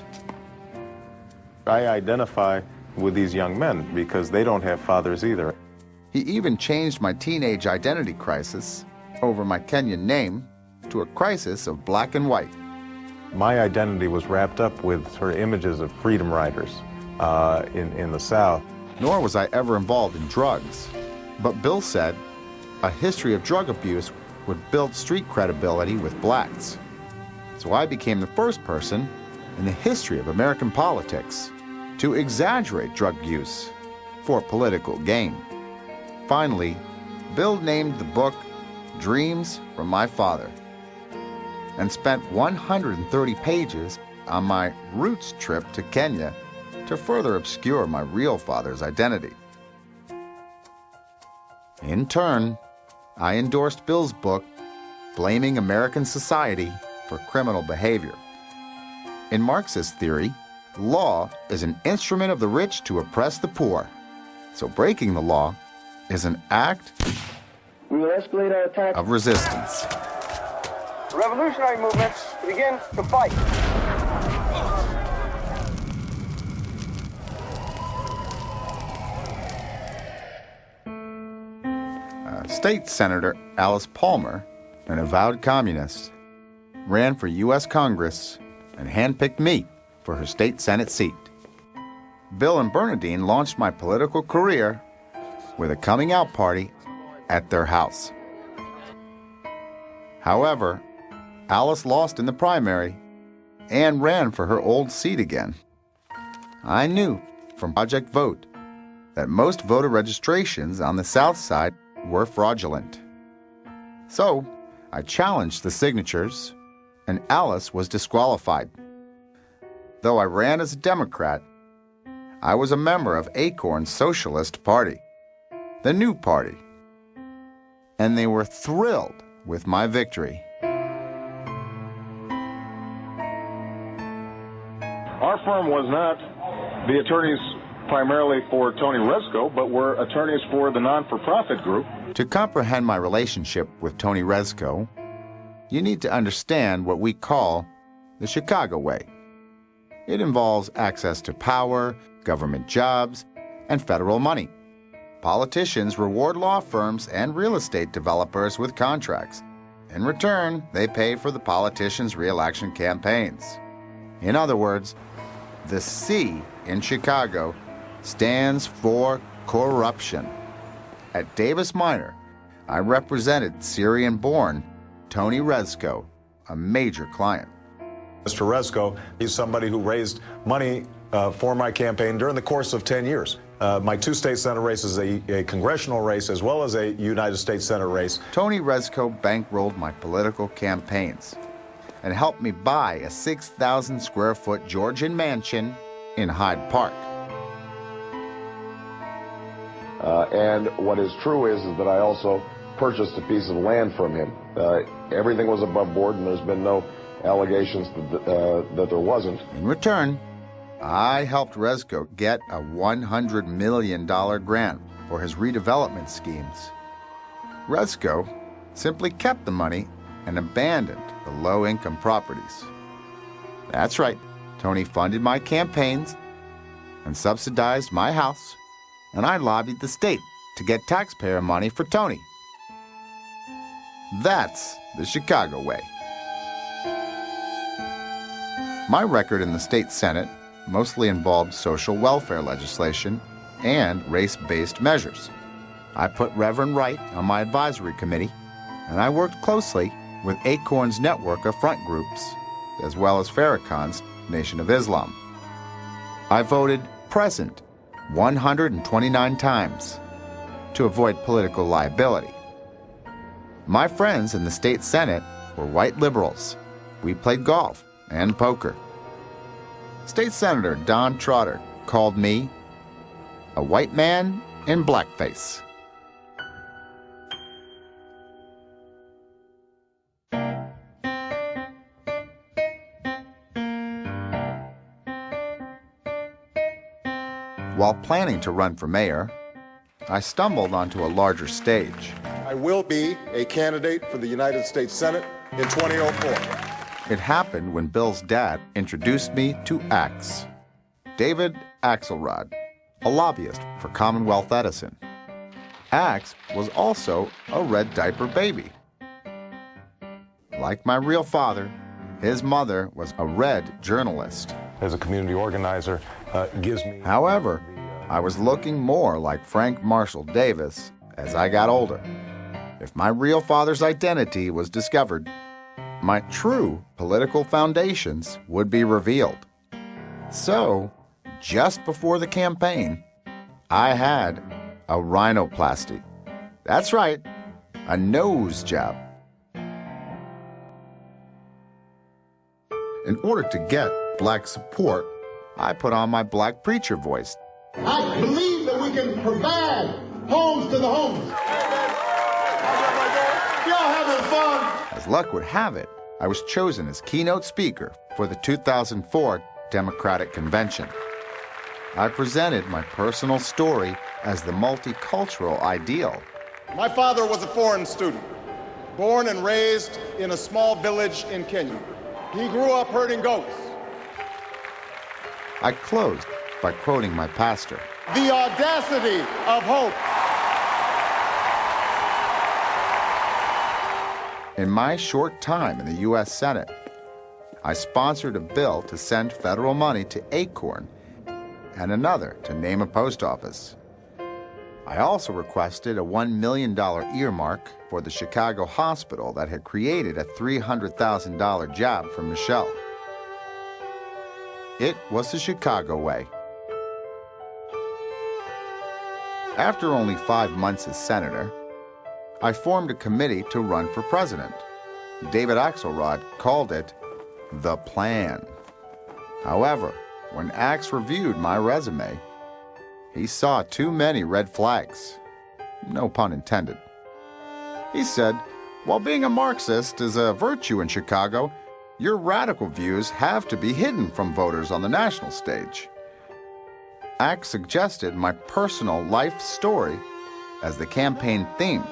I identify with these young men because they don't have fathers either. He even changed my teenage identity crisis over my Kenyan name to a crisis of black and white. My identity was wrapped up with sort of images of freedom riders in the South. Nor was I ever involved in drugs. But Bill said a history of drug abuse would build street credibility with blacks. So I became the first person in the history of American politics to exaggerate drug use for political gain. Finally, Bill named the book Dreams from My Father and spent 130 pages on my roots trip to Kenya to further obscure my real father's identity. In turn, I endorsed Bill's book, Blaming American Society for Criminal Behavior. In Marxist theory, law is an instrument of the rich to oppress the poor. So breaking the law is an act We will escalate our attack of resistance. The revolutionary movement to begin to fight. State Senator Alice Palmer, an avowed communist, ran for U.S. Congress and handpicked me for her state Senate seat. Bill and Bernadine launched my political career with a coming out party at their house. However, Alice lost in the primary and ran for her old seat again. I knew from Project Vote that most voter registrations on the South Side were fraudulent. So, I challenged the signatures, and Alice was disqualified. Though I ran as a Democrat, I was a member of Acorn's Socialist Party, the new party, and they were thrilled with my victory. Our firm was not the attorneys primarily for Tony Rezko, but were attorneys for the non-for-profit group. To comprehend my relationship with Tony Rezko, you need to understand what we call the Chicago way. It involves access to power, government jobs, and federal money. Politicians reward law firms and real estate developers with contracts. In return, they pay for the politicians' re-election campaigns. In other words, the C in Chicago stands for corruption. At Davis Minor, I represented Syrian-born Tony Rezko, a major client. Mr. Rezko, he's somebody who raised money for my campaign during the course of 10 years. My two state Senate races, a congressional race as well as a United States Senate race. Tony Rezko bankrolled my political campaigns and helped me buy a 6,000 square foot Georgian mansion in Hyde Park. And what is true is that I also purchased a piece of land from him. Everything was above board, and there's been no allegations that there wasn't. In return, I helped Rezko get a $100 million grant for his redevelopment schemes. Rezko simply kept the money and abandoned the low-income properties. That's right, Tony funded my campaigns and subsidized my house, and I lobbied the state to get taxpayer money for Tony. That's the Chicago way. My record in the state Senate mostly involved social welfare legislation and race-based measures. I put Reverend Wright on my advisory committee, and I worked closely with Acorn's network of front groups, as well as Farrakhan's Nation of Islam. I voted present 129 times to avoid political liability. My friends in the state Senate were white liberals. We played golf and poker. State Senator Don Trotter called me a white man in blackface. While planning to run for mayor, I stumbled onto a larger stage. I will be a candidate for the United States Senate in 2004. It happened when Bill's dad introduced me to Axe, David Axelrod, a lobbyist for Commonwealth Edison. Axe was also a red diaper baby. Like my real father, his mother was a red journalist. As a community organizer, gives me... However, I was looking more like Frank Marshall Davis as I got older. If my real father's identity was discovered, my true political foundations would be revealed. So, just before the campaign, I had a rhinoplasty. That's right, a nose job. In order to get black support, I put on my black preacher voice. I believe that we can provide homes to the homeless. Y'all having fun? As luck would have it, I was chosen as keynote speaker for the 2004 Democratic Convention. I presented my personal story as the multicultural ideal. My father was a foreign student, born and raised in a small village in Kenya. He grew up herding goats. I closed by quoting my pastor. The audacity of hope. In my short time in the U.S. Senate, I sponsored a bill to send federal money to Acorn and another to name a post office. I also requested a $1 million earmark for the Chicago hospital that had created a $300,000 job for Michelle. It was the Chicago way. After only 5 months as senator, I formed a committee to run for president. David Axelrod called it the plan. However, when Axe reviewed my resume, he saw too many red flags. No pun intended. He said, while being a Marxist is a virtue in Chicago, your radical views have to be hidden from voters on the national stage. Axe suggested my personal life story as the campaign theme.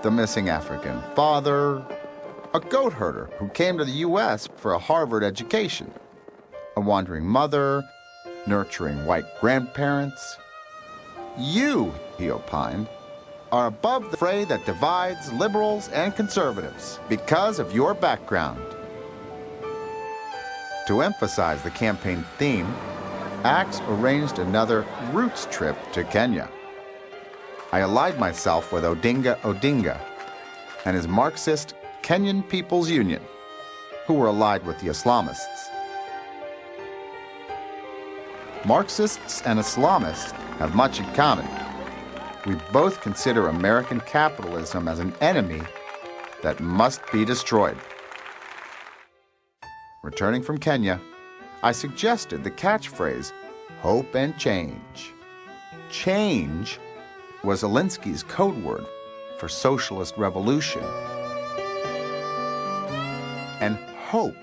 The missing African father, a goat herder who came to the U.S. for a Harvard education, a wandering mother, nurturing white grandparents. You, he opined, are above the fray that divides liberals and conservatives because of your background. To emphasize the campaign theme, Axe arranged another roots trip to Kenya. I allied myself with Odinga Odinga and his Marxist Kenyan People's Union, who were allied with the Islamists. Marxists and Islamists have much in common. We both consider American capitalism as an enemy that must be destroyed. Returning from Kenya, I suggested the catchphrase, hope and change. Change was Alinsky's code word for socialist revolution. And hope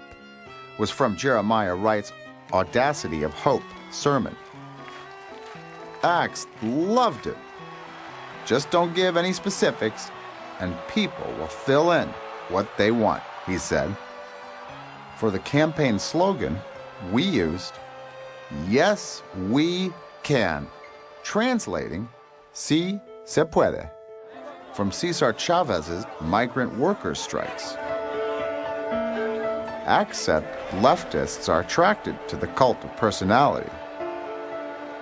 was from Jeremiah Wright's Audacity of Hope sermon. Axe loved it. Just don't give any specifics, and people will fill in what they want, he said. For the campaign slogan, we used, Yes, we can, translating, Si se puede, from Cesar Chavez's migrant workers' strikes. Axe said leftists are attracted to the cult of personality.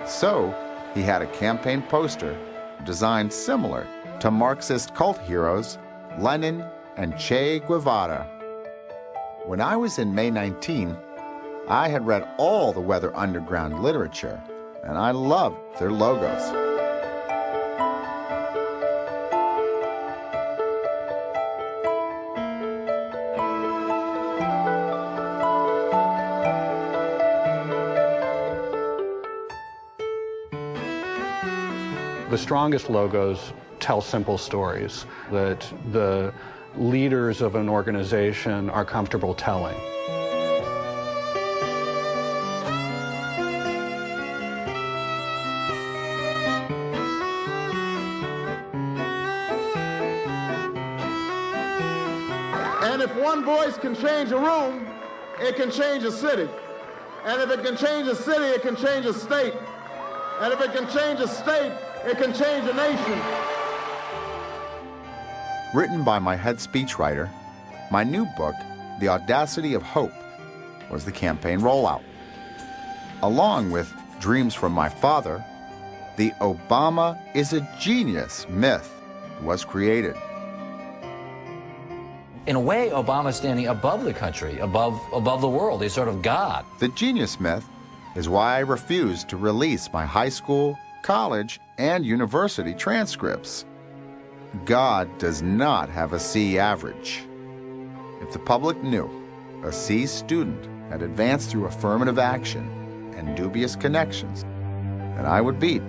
So, he had a campaign poster designed similar to Marxist cult heroes Lenin and Che Guevara. When I was in May 19, I had read all the Weather Underground literature, and I loved their logos. The strongest logos tell simple stories that the leaders of an organization are comfortable telling. And if one voice can change a room, it can change a city. And if it can change a city, it can change a state. And if it can change a state, it can change a nation. Written by my head speechwriter, my new book, The Audacity of Hope, was the campaign rollout. Along with Dreams from My Father, the Obama is a genius myth was created. In a way, Obama's standing above the country, above the world. He's sort of God. The genius myth is why I refused to release my high school, college, and university transcripts. God does not have a C average. If the public knew a C student had advanced through affirmative action and dubious connections, then I would be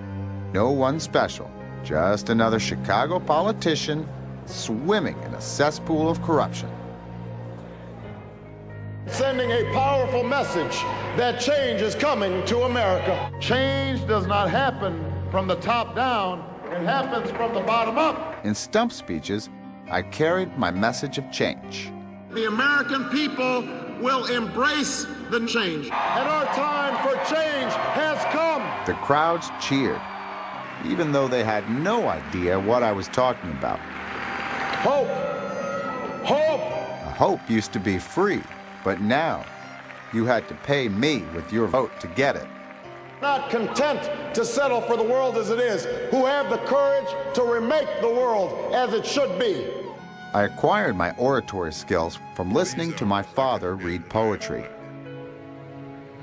no one special, just another Chicago politician swimming in a cesspool of corruption. Sending a powerful message that change is coming to America. Change does not happen from the top down, it happens from the bottom up. In stump speeches, I carried my message of change. The American people will embrace the change, and our time for change has come. The crowds cheered, even though they had no idea what I was talking about. Hope! Hope! Hope used to be free, but now you had to pay me with your vote to get it. Not content to settle for the world as it is, who have the courage to remake the world as it should be. I acquired my oratory skills from listening to my father read poetry.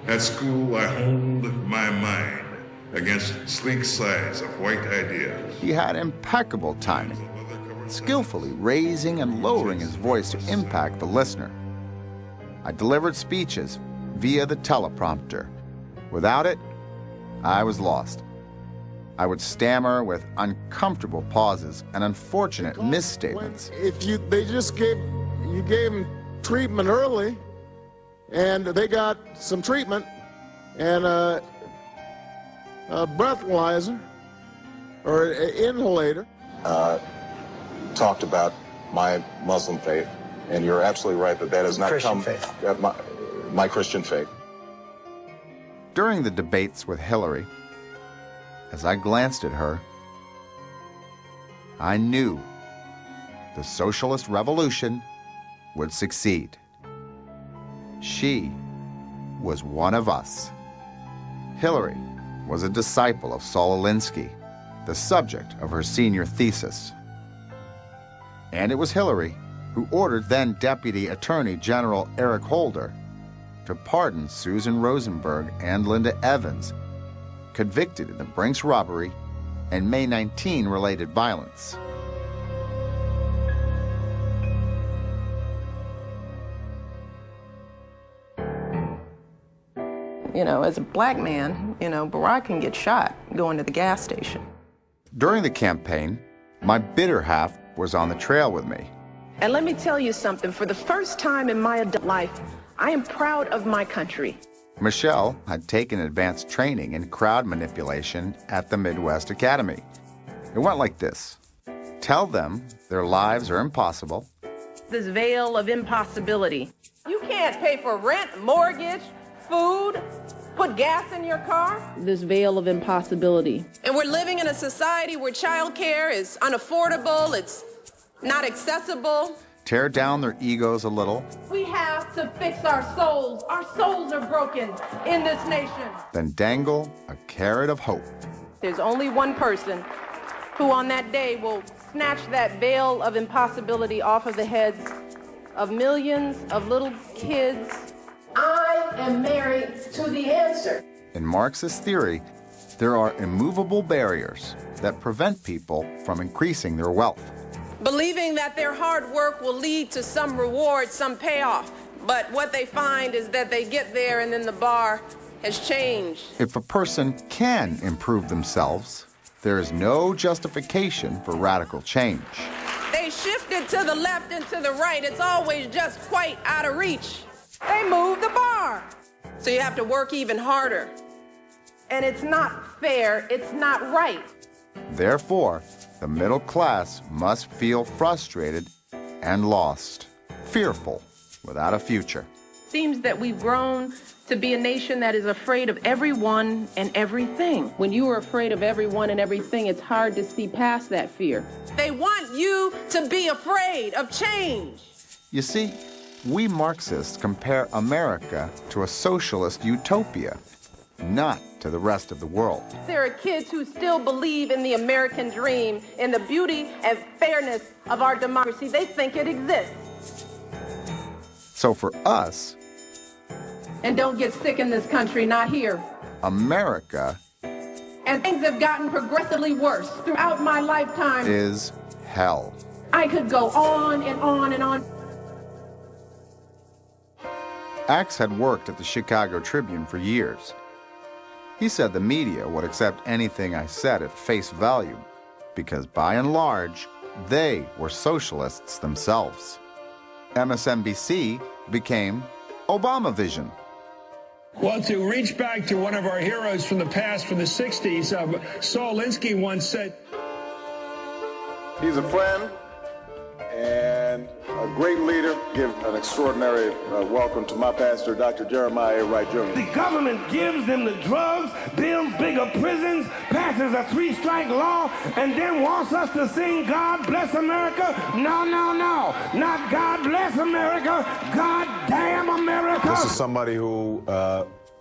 At school, I honed my mind against sleek sides of white ideas. He had impeccable timing. skillfully raising and lowering his voice to impact the listener. I delivered speeches via the teleprompter. Without it, I was lost. I would stammer with uncomfortable pauses and unfortunate misstatements. If they just gave them treatment early, and they got some treatment and a breathalyzer or an inhalator. Talked about my Muslim faith, and you're absolutely right that has not Christian come faith. My Christian faith. During the debates with Hillary, as I glanced at her, I knew the socialist revolution would succeed. She was one of us. Hillary was a disciple of Saul Alinsky, the subject of her senior thesis. And it was Hillary who ordered then Deputy Attorney General Eric Holder to pardon Susan Rosenberg and Linda Evans, convicted in the Brinks robbery and May 19 related violence. You know, as a black man, Barack can get shot going to the gas station. During the campaign, my bitter half was on the trail with me. And let me tell you something, for the first time in my adult life, I am proud of my country. Michelle had taken advanced training in crowd manipulation at the Midwest Academy. It went like this. Tell them their lives are impossible. This veil of impossibility. You can't pay for rent, mortgage, food, put gas in your car. This veil of impossibility. And we're living in a society where childcare is unaffordable, it's not accessible. Tear down their egos a little. We have to fix our souls. Our souls are broken in this nation. Then dangle a carrot of hope. There's only one person who on that day will snatch that veil of impossibility off of the heads of millions of little kids. I am married to the answer. In Marxist theory, there are immovable barriers that prevent people from increasing their wealth. Believing that their hard work will lead to some reward, some payoff. But what they find is that they get there and then the bar has changed. If a person can improve themselves, there is no justification for radical change. They shifted to the left and to the right. It's always just quite out of reach. They moved the bar. So you have to work even harder. And it's not fair, it's not right. Therefore, the middle class must feel frustrated and lost, fearful, without a future. Seems that we've grown to be a nation that is afraid of everyone and everything. When you are afraid of everyone and everything, it's hard to see past that fear. They want you to be afraid of change. You see, we Marxists compare America to a socialist utopia, not to the rest of the world. There are kids who still believe in the American dream, in the beauty and fairness of our democracy. They think it exists. So for us, and don't get sick in this country, not here. America, and things have gotten progressively worse throughout my lifetime, is hell. I could go on and on and on. Axe had worked at the Chicago Tribune for years. He said the media would accept anything I said at face value because, by and large, they were socialists themselves. MSNBC became Obama Vision. Well, to reach back to one of our heroes from the past, from the 60s, Saul Alinsky once said, he's a friend and a great leader. Give an extraordinary welcome to my pastor, Dr. Jeremiah A. Wright Jr. The government gives them the drugs, builds bigger prisons, passes a 3-strike law, and then wants us to sing God Bless America? No, no, no. Not God Bless America. God damn America. This is somebody who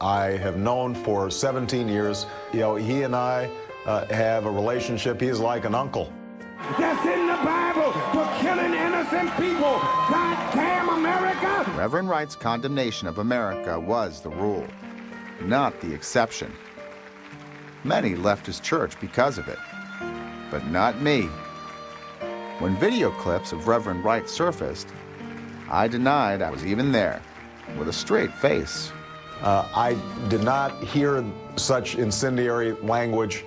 I have known for 17 years. You know, he and I have a relationship. He's like an uncle. That's in the Bible for killing innocent people. God damn America! Reverend Wright's condemnation of America was the rule, not the exception. Many left his church because of it, but not me. When video clips of Reverend Wright surfaced, I denied I was even there, with a straight face. I did not hear such incendiary language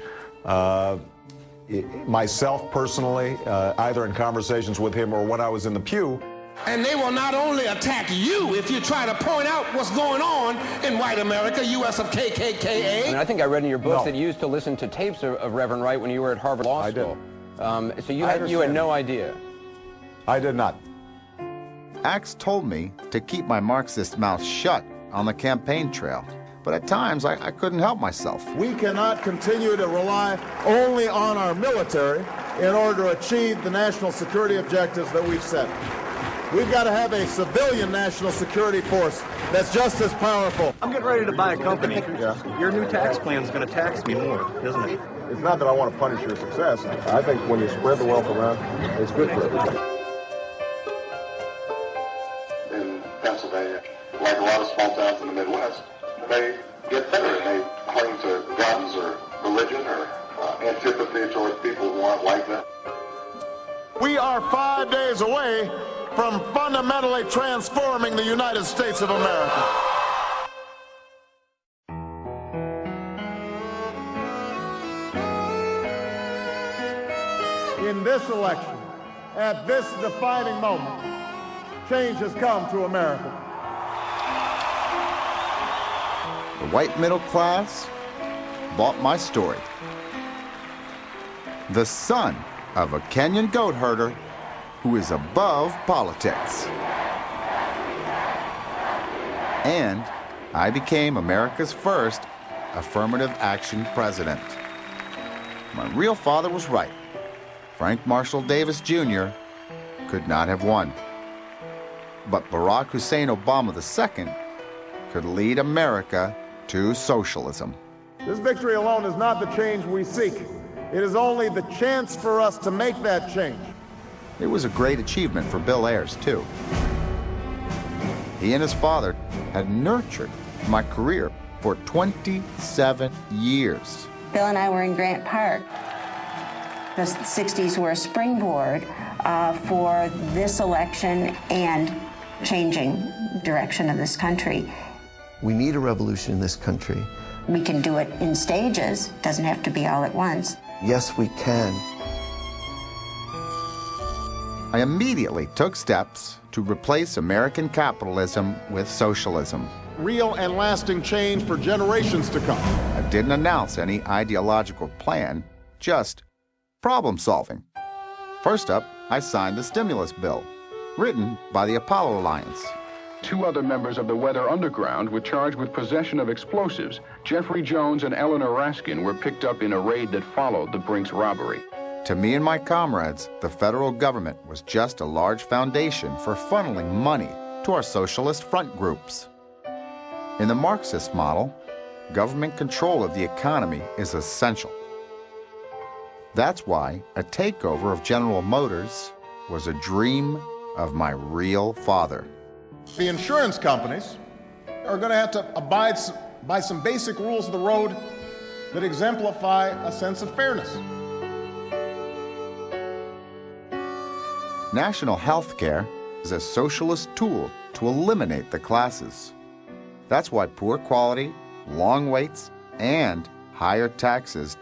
myself personally, either in conversations with him or when I was in the pew. And they will not only attack you if you try to point out what's going on in white America, U.S. of KKKA. I mean, I think I read in your books that you used to listen to tapes of Reverend Wright when you were at Harvard Law School. I did. So you had no idea. I did not. Axe told me to keep my Marxist mouth shut on the campaign trail, but at times I couldn't help myself. We cannot continue to rely only on our military in order to achieve the national security objectives that we've set. We've got to have a civilian national security force that's just as powerful. I'm getting ready to buy a company. Yeah. Your new tax plan is going to tax me more, isn't it? It's not that I want to punish your success. I think when you spread the wealth around, it's good for everybody. In Pennsylvania, like a lot of small towns in the Midwest, they get better and they cling to guns or religion or antipathy towards people who aren't like them. We are 5 days away from fundamentally transforming the United States of America. In this election, at this defining moment, change has come to America. The white middle class bought my story. The son of a Kenyan goat herder who is above politics. And I became America's first affirmative action president. My real father was right. Frank Marshall Davis Jr. could not have won. But Barack Hussein Obama II could lead America to socialism. This victory alone is not the change we seek. It is only the chance for us to make that change. It was a great achievement for Bill Ayers, too. He and his father had nurtured my career for 27 years. Bill and I were in Grant Park. The 60s were a springboard for this election and changing direction of this country. We need a revolution in this country. We can do it in stages, doesn't have to be all at once. Yes, we can. I immediately took steps to replace American capitalism with socialism. Real and lasting change for generations to come. I didn't announce any ideological plan, just problem solving. First up, I signed the stimulus bill, written by the Apollo Alliance. 2 other members of the Weather Underground were charged with possession of explosives. Jeffrey Jones and Eleanor Raskin were picked up in a raid that followed the Brinks robbery. To me and my comrades, the federal government was just a large foundation for funneling money to our socialist front groups. In the Marxist model, government control of the economy is essential. That's why a takeover of General Motors was a dream of my real father. The insurance companies are going to have to abide by some basic rules of the road that exemplify a sense of fairness. National health care is a socialist tool to eliminate the classes. That's why poor quality, long waits, and higher taxes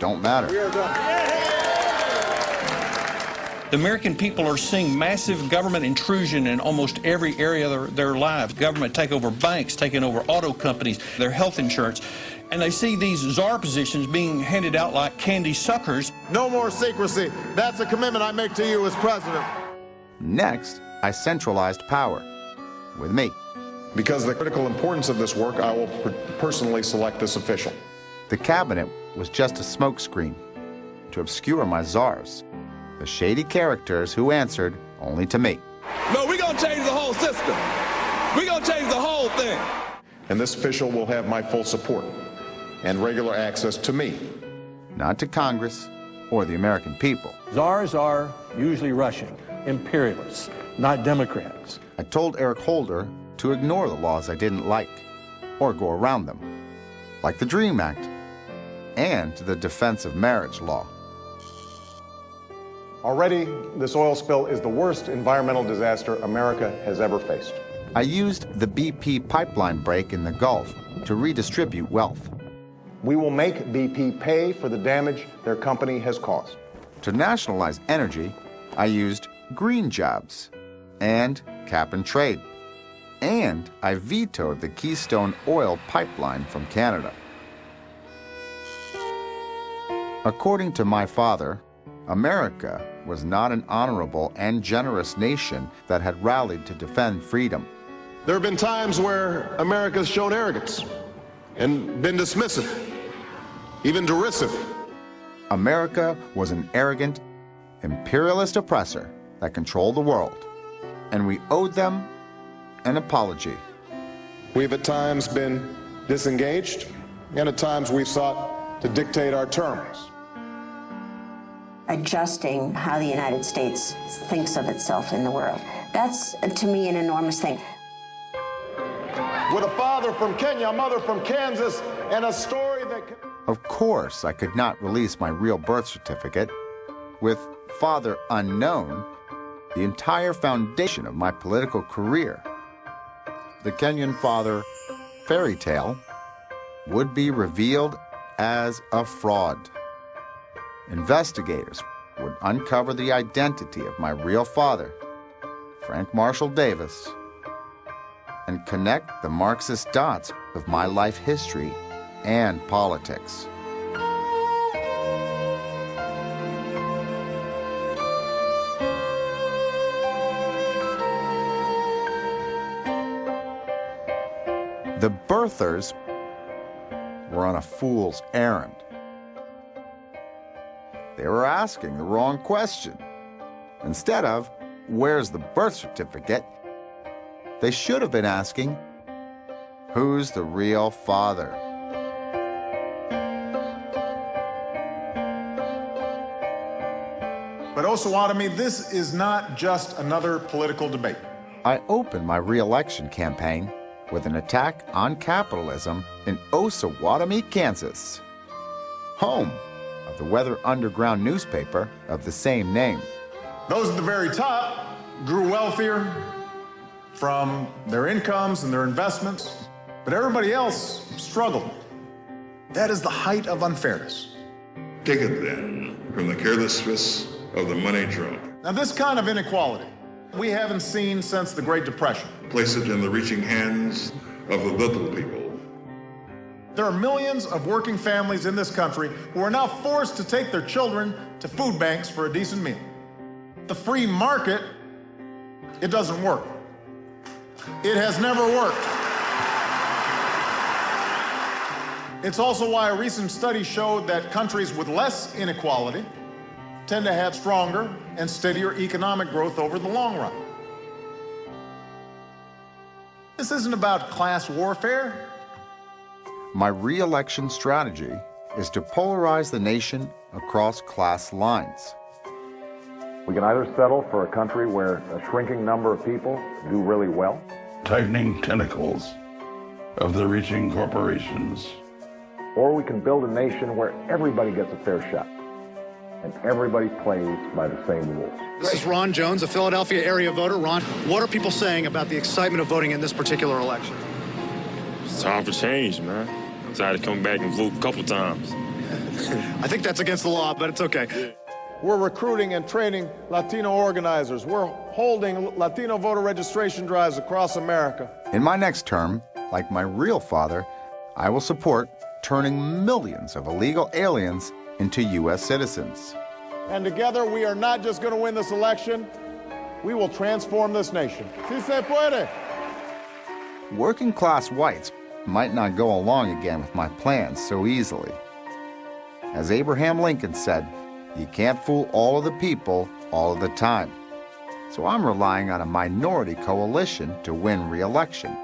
don't matter. The American people are seeing massive government intrusion in almost every area of their lives. Government take over banks, taking over auto companies, their health insurance. And they see these czar positions being handed out like candy suckers. No more secrecy. That's a commitment I make to you as president. Next, I centralized power with me. Because of the critical importance of this work, I will personally select this official. The cabinet was just a smokescreen to obscure my czars, the shady characters who answered only to me. No, we're going to change the whole system. We're going to change the whole thing. And this official will have my full support and regular access to me. Not to Congress or the American people. Czars are usually Russian, imperialists, not Democrats. I told Eric Holder to ignore the laws I didn't like or go around them, like the DREAM Act and the Defense of Marriage Law. Already, this oil spill is the worst environmental disaster America has ever faced. I used the BP pipeline break in the Gulf to redistribute wealth. We will make BP pay for the damage their company has caused. To nationalize energy, I used green jobs and cap and trade. And I vetoed the Keystone oil pipeline from Canada. According to my father, America was not an honorable and generous nation that had rallied to defend freedom. There have been times where America's shown arrogance and been dismissive, even derisive. America was an arrogant, imperialist oppressor that controlled the world, and we owed them an apology. We've at times been disengaged, and at times we've sought to dictate our terms. Adjusting how the United States thinks of itself in the world. That's, to me, an enormous thing. With a father from Kenya, a mother from Kansas, and a story that... Of course, I could not release my real birth certificate. With father unknown, the entire foundation of my political career, the Kenyan father fairy tale, would be revealed as a fraud. Investigators would uncover the identity of my real father, Frank Marshall Davis, and connect the Marxist dots of my life history and politics. The birthers were on a fool's errand. They were asking the wrong question. Instead of, where's the birth certificate? They should have been asking, who's the real father? But Osawatomie, this is not just another political debate. I opened my re-election campaign with an attack on capitalism in Osawatomie, Kansas, home of the Weather Underground newspaper of the same name. Those at the very top grew wealthier from their incomes and their investments, but everybody else struggled. That is the height of unfairness. Take it then from the careless fists of the money drunk. Now, this kind of inequality we haven't seen since the Great Depression. Place it in the reaching hands of the little people. There are millions of working families in this country who are now forced to take their children to food banks for a decent meal. The free market, it doesn't work. It has never worked. It's also why a recent study showed that countries with less inequality tend to have stronger and steadier economic growth over the long run. This isn't about class warfare. My re-election strategy is to polarize the nation across class lines. We can either settle for a country where a shrinking number of people do really well, tightening tentacles of the reaching corporations, or we can build a nation where everybody gets a fair shot and everybody plays by the same rules. This is Ron Jones, a Philadelphia area voter. Ron, what are people saying about the excitement of voting in this particular election? It's time for change, man. I decided to come back and vote a couple times. I think that's against the law, but it's okay. We're recruiting and training Latino organizers. We're holding Latino voter registration drives across America. In my next term, like my real father, I will support turning millions of illegal aliens into U.S. citizens. And together, we are not just going to win this election, we will transform this nation. Si se puede. Working class whites might not go along again with my plans so easily. As Abraham Lincoln said, you can't fool all of the people all of the time. So I'm relying on a minority coalition to win re-election.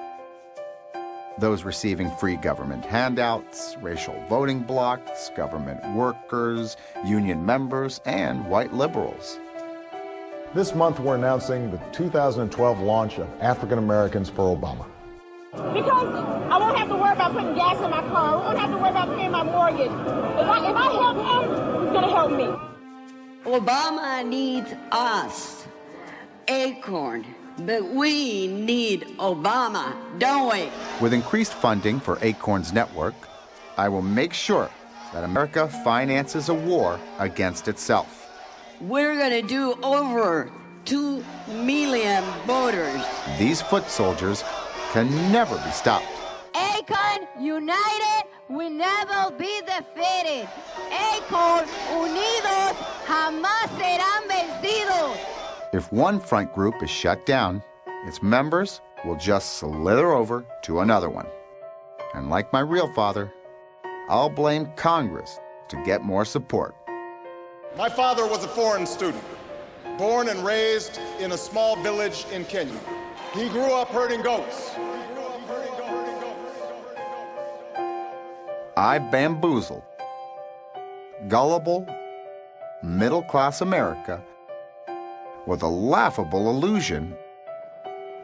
Those receiving free government handouts, racial voting blocs, government workers, union members, and white liberals. This month, we're announcing the 2012 launch of African Americans for Obama. Because I won't have to worry about putting gas in my car. I won't have to worry about paying my mortgage. If I help him, he's going to help me. Obama needs us, Acorn, but we need Obama, don't we? With increased funding for Acorn's network, I will make sure that America finances a war against itself. We're going to do over 2 million voters. These foot soldiers can never be stopped. Acorn united will never be defeated. Acorn unidos jamás serán vencidos. If one front group is shut down, its members will just slither over to another one. And like my real father, I'll blame Congress to get more support. My father was a foreign student, born and raised in a small village in Kenya. He grew up herding goats. I bamboozled gullible, middle-class America with a laughable illusion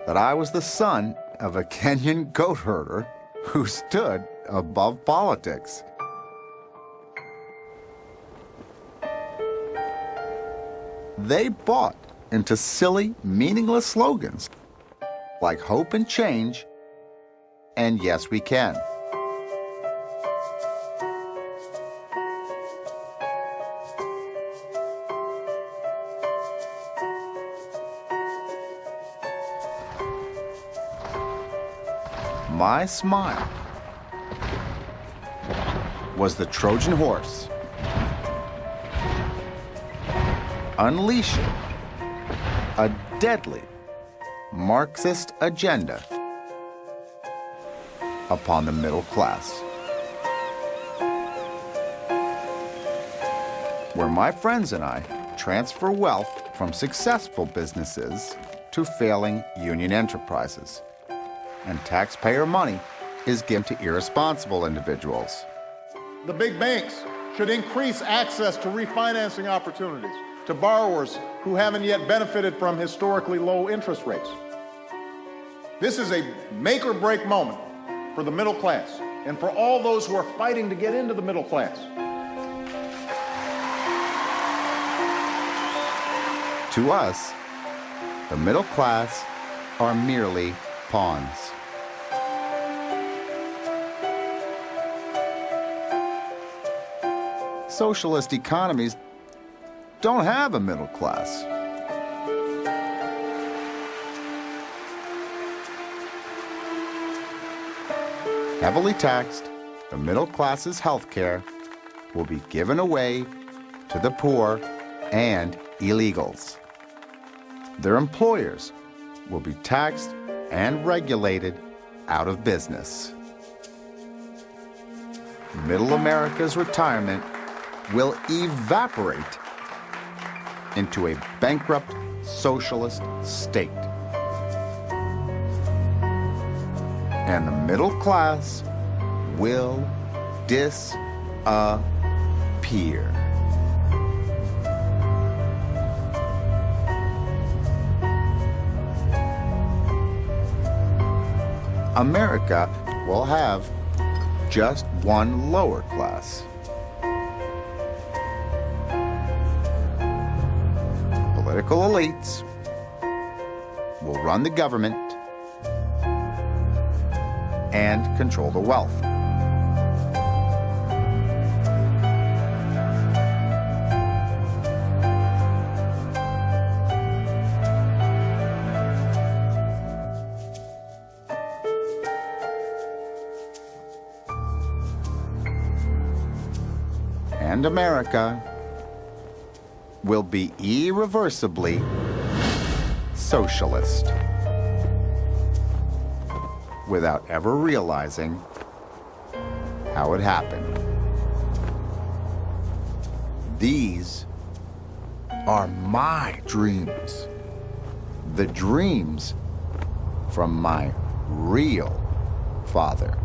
that I was the son of a Kenyan goat herder who stood above politics. They bought into silly, meaningless slogans like hope and change and yes, we can. My smile was the Trojan horse, unleashing a deadly Marxist agenda upon the middle class. Where my friends and I transfer wealth from successful businesses to failing union enterprises, and taxpayer money is given to irresponsible individuals. The big banks should increase access to refinancing opportunities to borrowers who haven't yet benefited from historically low interest rates. This is a make or break moment for the middle class and for all those who are fighting to get into the middle class. To us, the middle class are merely pawns. Socialist economies don't have a middle class. Heavily taxed, the middle class's health care will be given away to the poor and illegals. Their employers will be taxed and regulated out of business. Middle America's retirement will evaporate into a bankrupt socialist state. And the middle class will disappear. America will have just one lower class. Political elites will run the government and control the wealth. And America will be irreversibly socialist without ever realizing how it happened. These are my dreams, the dreams from my real father.